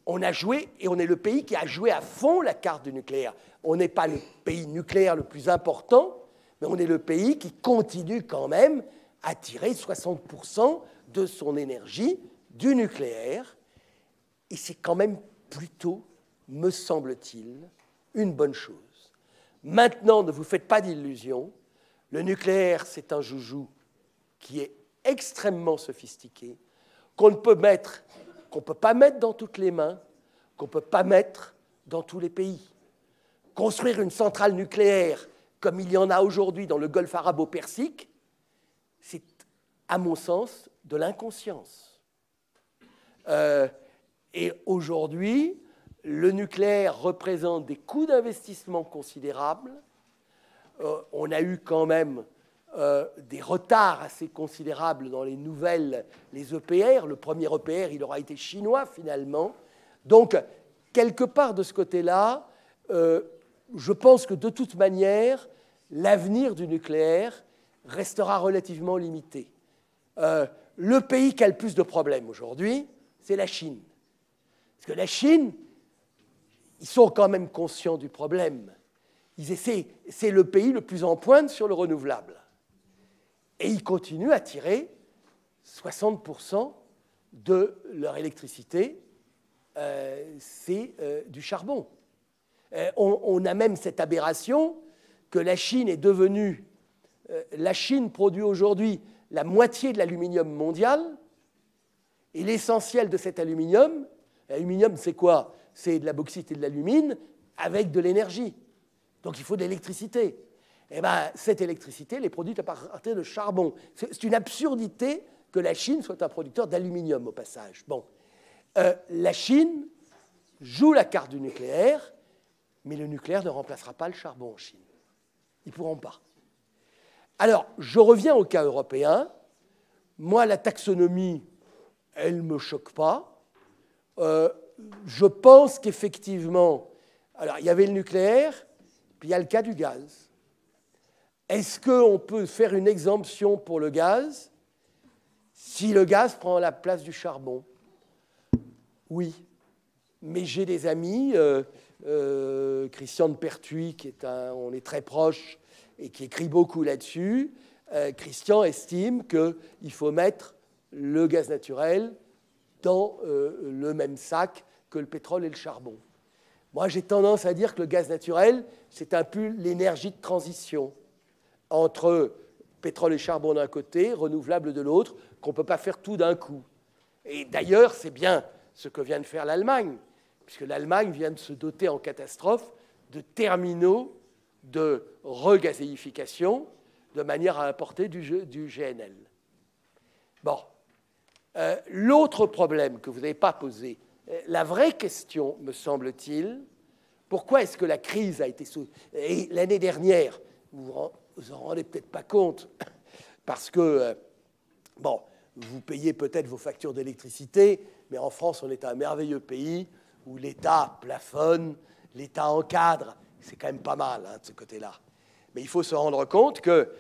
On a joué, et on est le pays qui a joué à fond la carte du nucléaire. On n'est pas le pays nucléaire le plus important, mais on est le pays qui continue quand même à tirer 60% de son énergie du nucléaire. Et c'est quand même plutôt, me semble-t-il, une bonne chose. Maintenant, ne vous faites pas d'illusions. Le nucléaire, c'est un joujou qui est extrêmement sophistiqué, qu'on ne peut mettre, qu'on ne peut pas mettre dans toutes les mains, qu'on ne peut pas mettre dans tous les pays. Construire une centrale nucléaire comme il y en a aujourd'hui dans le golfe arabo-persique, c'est, à mon sens, de l'inconscience. Et aujourd'hui, le nucléaire représente des coûts d'investissement considérables. On a eu quand même des retards assez considérables dans les nouvelles, les EPR. Le premier EPR, il aura été chinois finalement. Donc, quelque part de ce côté-là, je pense que de toute manière, l'avenir du nucléaire restera relativement limité. Le pays qui a le plus de problèmes aujourd'hui, c'est la Chine. Parce que la Chine, ils sont quand même conscients du problème. C'est le pays le plus en pointe sur le renouvelable. Et ils continuent à tirer 60% de leur électricité, c'est du charbon. On a même cette aberration que la Chine est devenue... la Chine produit aujourd'hui la moitié de l'aluminium mondial, et l'essentiel de cet aluminium, l'aluminium c'est quoi? C'est de la bauxite et de l'alumine avec de l'énergie. Donc il faut de l'électricité. Et bien, cette électricité, elle est produite à partir de charbon. C'est une absurdité que la Chine soit un producteur d'aluminium, au passage. Bon. La Chine joue la carte du nucléaire, mais le nucléaire ne remplacera pas le charbon en Chine. Ils ne pourront pas. Alors, je reviens au cas européen. Moi, la taxonomie, elle ne me choque pas. Je pense qu'effectivement... Alors, il y avait le nucléaire, puis il y a le cas du gaz. Est-ce qu'on peut faire une exemption pour le gaz si le gaz prend la place du charbon? Oui. Mais j'ai des amis, Christian de Pertuis, on est très proche et qui écrit beaucoup là-dessus. Christian estime qu'il faut mettre le gaz naturel dans le même sac que le pétrole et le charbon. Moi, j'ai tendance à dire que le gaz naturel, c'est un peu l'énergie de transition entre pétrole et charbon d'un côté, renouvelable de l'autre, qu'on ne peut pas faire tout d'un coup. Et d'ailleurs, c'est bien ce que vient de faire l'Allemagne, puisque l'Allemagne vient de se doter en catastrophe de terminaux de regazéification de manière à importer du GNL. Bon. L'autre problème que vous n'avez pas posé, la vraie question, me semble-t-il, pourquoi est-ce que la crise a été... Et l'année dernière, vous en rendez peut-être pas compte, parce que, bon, vous payez peut-être vos factures d'électricité, mais en France, on est un merveilleux pays où l'État plafonne, l'État encadre. C'est quand même pas mal de ce côté-là. Mais il faut se rendre compte que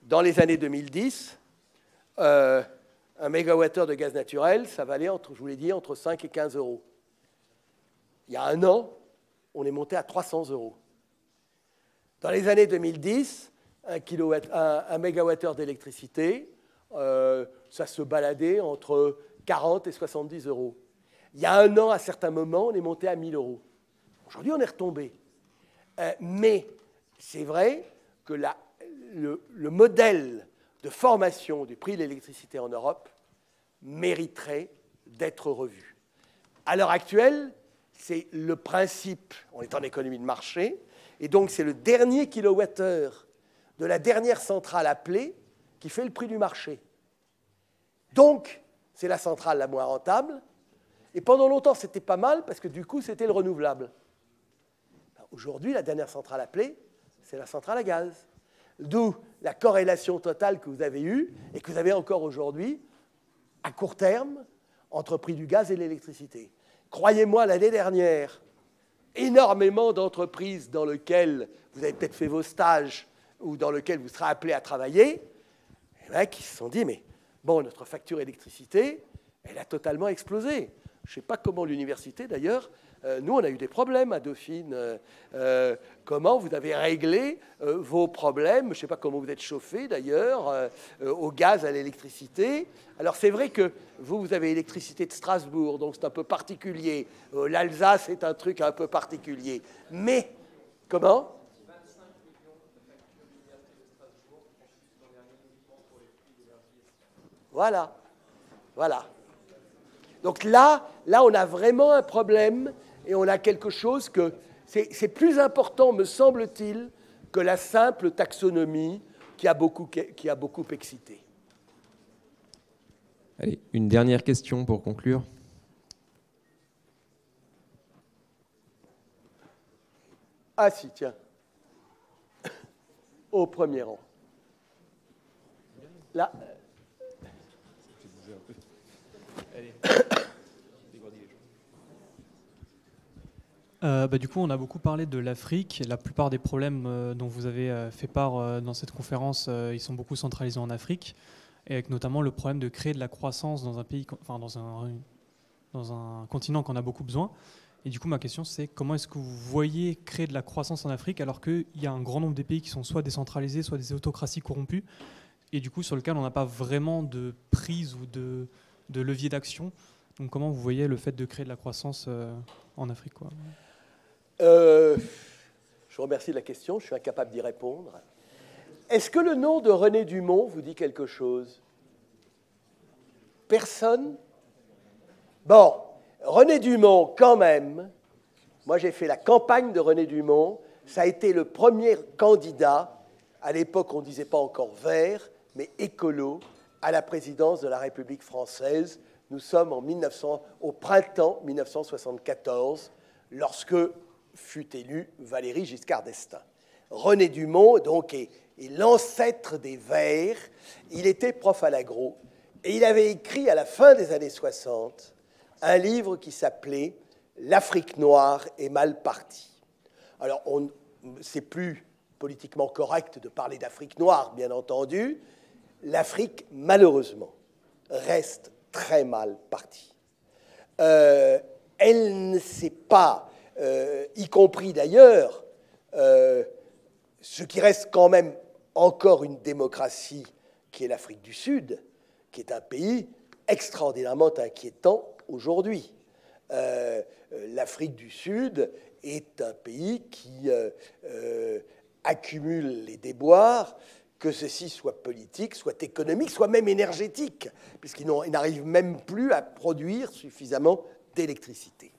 dans les années 2010, un mégawattheure de gaz naturel, ça valait, je vous l'ai dit, entre 5 et 15 euros. Il y a un an, on est monté à 300 euros. Dans les années 2010, un mégawattheure d'électricité, ça se baladait entre 40 et 70 euros. Il y a un an, à certains moments, on est monté à 1000 euros. Aujourd'hui, on est retombé. Mais c'est vrai que le modèle de formation du prix de l'électricité en Europe mériterait d'être revu. À l'heure actuelle, c'est le principe, on est en économie de marché, et donc c'est le dernier kilowattheure de la dernière centrale appelée qui fait le prix du marché. Donc, c'est la centrale la moins rentable, Et pendant longtemps, c'était pas mal parce que du coup, c'était le renouvelable. Aujourd'hui, la dernière centrale appelée, c'est la centrale à gaz. D'où la corrélation totale que vous avez eue et que vous avez encore aujourd'hui, à court terme, entre prix du gaz et l'électricité. Croyez-moi, l'année dernière, énormément d'entreprises dans lesquelles vous avez peut-être fait vos stages ou dans lesquelles vous serez appelé à travailler, les mecs qui se sont dit, mais bon, notre facture électricité, elle a totalement explosé. Je ne sais pas comment l'université, d'ailleurs, nous, on a eu des problèmes à Dauphine. Comment vous avez réglé vos problèmes? Je ne sais pas comment vous êtes chauffé, d'ailleurs, au gaz, à l'électricité. Alors, c'est vrai que vous avez l'électricité de Strasbourg, donc c'est un peu particulier. L'Alsace est un truc un peu particulier. Mais, comment? 25 millions de factures de l'université de Strasbourg, ensuite l'an dernier, uniquement pour les prix de l'énergie. Voilà. Voilà. Donc là, on a vraiment un problème et on a quelque chose que c'est plus important, me semble-t-il, que la simple taxonomie qui a beaucoup excité. Allez, une dernière question pour conclure. Ah si, tiens. Au premier rang. Là. Du coup, on a beaucoup parlé de l'Afrique. La plupart des problèmes dont vous avez fait part dans cette conférence, ils sont beaucoup centralisés en Afrique, et avec notamment le problème de créer de la croissance dans un pays, enfin dans un continent qu'on a beaucoup besoin. Et du coup, ma question, c'est comment est-ce que vous voyez créer de la croissance en Afrique alors qu'il y a un grand nombre de pays qui sont soit décentralisés, soit des autocraties corrompues, et du coup sur lequel on n'a pas vraiment de prise ou de levier d'action. Donc comment vous voyez le fait de créer de la croissance en Afrique, quoi? Je vous remercie de la question, je suis incapable d'y répondre. Est-ce que le nom de René Dumont vous dit quelque chose? Personne? Bon, René Dumont, quand même, moi j'ai fait la campagne de René Dumont, ça a été le premier candidat, à l'époque on ne disait pas encore vert, mais écolo, à la présidence de la République française. Nous sommes au printemps 1974, lorsque fut élu Valéry Giscard d'Estaing. René Dumont, donc, est l'ancêtre des Verts. Il était prof à l'agro et il avait écrit à la fin des années 60 un livre qui s'appelait « L'Afrique noire est mal partie ». Alors, c'est plus politiquement correct de parler d'Afrique noire, bien entendu. L'Afrique, malheureusement, reste très mal partie. Elle ne sait pas, y compris d'ailleurs, ce qui reste quand même encore une démocratie, qui est l'Afrique du Sud, qui est un pays extraordinairement inquiétant aujourd'hui. L'Afrique du Sud est un pays qui accumule les déboires, que ceci soit politique, soit économique, soit même énergétique, puisqu'ils n'arrivent même plus à produire suffisamment d'électricité.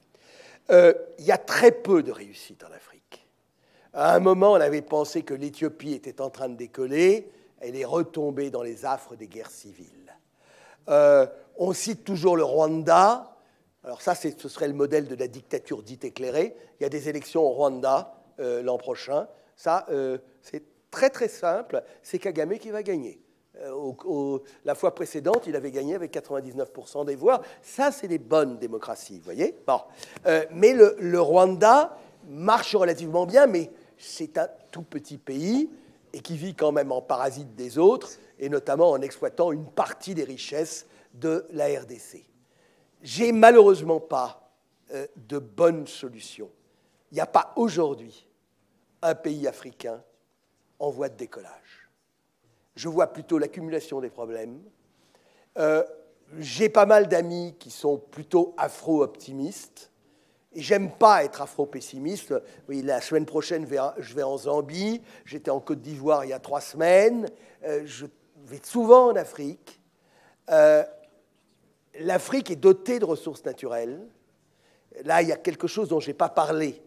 Il y a très peu de réussite en Afrique. À un moment, on avait pensé que l'Éthiopie était en train de décoller, elle est retombée dans les affres des guerres civiles. On cite toujours le Rwanda. Alors ça, ce serait le modèle de la dictature dite éclairée. Il y a des élections au Rwanda l'an prochain. Ça, c'est très très simple, c'est Kagame qui va gagner. La fois précédente, il avait gagné avec 99% des voix. Ça, c'est des bonnes démocraties, vous voyez. Bon. Mais le Rwanda marche relativement bien, mais c'est un tout petit pays et qui vit quand même en parasite des autres, et notamment en exploitant une partie des richesses de la RDC. J'ai malheureusement pas de bonnes solutions. Il n'y a pas aujourd'hui un pays africain en voie de décollage. Je vois plutôt l'accumulation des problèmes. J'ai pas mal d'amis qui sont plutôt afro-optimistes. Et j'aime pas être afro-pessimiste. Oui, la semaine prochaine, je vais en Zambie. J'étais en Côte d'Ivoire il y a 3 semaines. Je vais souvent en Afrique. L'Afrique est dotée de ressources naturelles. Là, il y a quelque chose dont je n'ai pas parlé,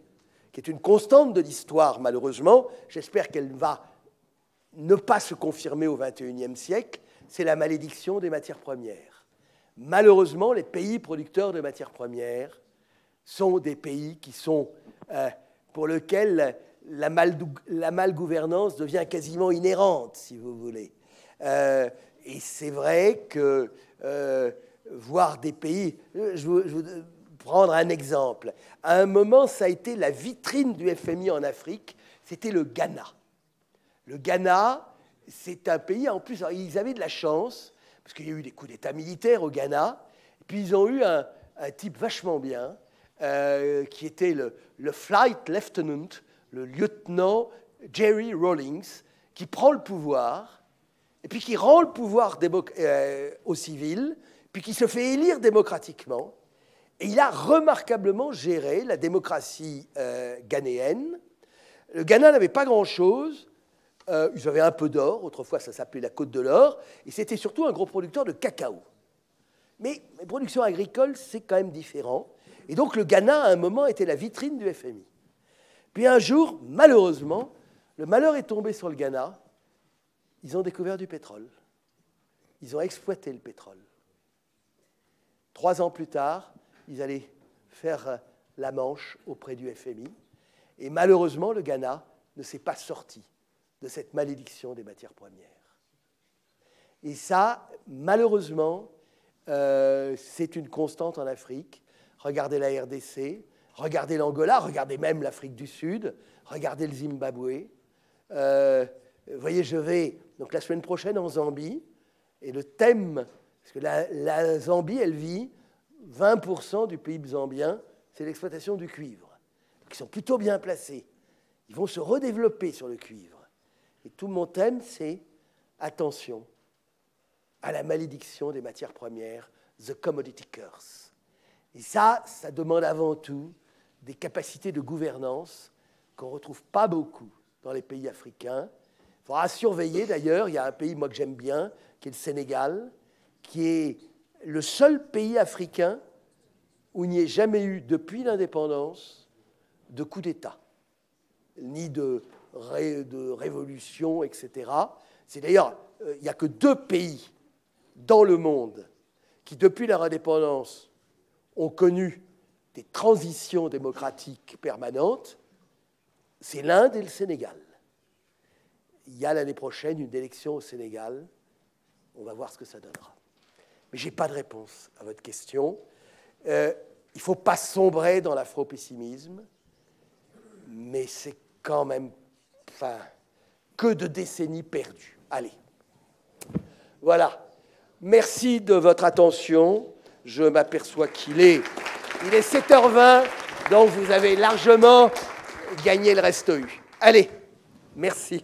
qui est une constante de l'histoire, malheureusement. J'espère qu'elle va ne pas se confirmer au XXIe siècle. C'est la malédiction des matières premières. malheureusement, les pays producteurs de matières premières sont des pays qui sont, pour lesquels la malgouvernance devient quasiment inhérente, si vous voulez. Et c'est vrai que voir des pays... Je vous prendre un exemple. À un moment, ça a été la vitrine du FMI en Afrique, c'était le Ghana. Le Ghana, c'est un pays, en plus, ils avaient de la chance, parce qu'il y a eu des coups d'État militaires au Ghana, et puis ils ont eu un type vachement bien, qui était le Flight Lieutenant, le lieutenant Jerry Rawlings, qui prend le pouvoir, et puis qui rend le pouvoir aux civils, puis qui se fait élire démocratiquement. Et il a remarquablement géré la démocratie ghanéenne. Le Ghana n'avait pas grand-chose. Ils avaient un peu d'or. Autrefois, ça s'appelait la Côte de l'Or. Et c'était surtout un gros producteur de cacao. Mais la production agricole, c'est quand même différent. Et donc, le Ghana, à un moment, était la vitrine du FMI. Puis un jour, malheureusement, le malheur est tombé sur le Ghana. Ils ont découvert du pétrole. Ils ont exploité le pétrole. 3 ans plus tard, ils allaient faire la manche auprès du FMI. Et malheureusement, le Ghana ne s'est pas sorti de cette malédiction des matières premières. Et ça, malheureusement, c'est une constante en Afrique. Regardez la RDC, regardez l'Angola, regardez même l'Afrique du Sud, regardez le Zimbabwe. Vous voyez, je vais donc la semaine prochaine en Zambie, et le thème, parce que la Zambie, elle vit 20% du PIB zambien, c'est l'exploitation du cuivre. Donc, ils sont plutôt bien placés. Ils vont se redévelopper sur le cuivre. Et tout mon thème, c'est attention à la malédiction des matières premières, the commodity curse. Et ça demande avant tout des capacités de gouvernance qu'on ne retrouve pas beaucoup dans les pays africains. Il faudra surveiller d'ailleurs, il y a un pays, moi, que j'aime bien, qui est le Sénégal, qui est le seul pays africain où il n'y ait jamais eu, depuis l'indépendance, de coup d'État, ni de révolution, etc. C'est d'ailleurs, il n'y a que 2 pays dans le monde qui, depuis leur indépendance, ont connu des transitions démocratiques permanentes. C'est l'Inde et le Sénégal. Il y a l'année prochaine une élection au Sénégal. On va voir ce que ça donnera. Mais je n'ai pas de réponse à votre question. Il ne faut pas sombrer dans l'afro-pessimisme, mais c'est quand même que de décennies perdues. Allez. Voilà. Merci de votre attention. Je m'aperçois qu'il est 7h20, donc vous avez largement gagné le reste U. Allez, merci.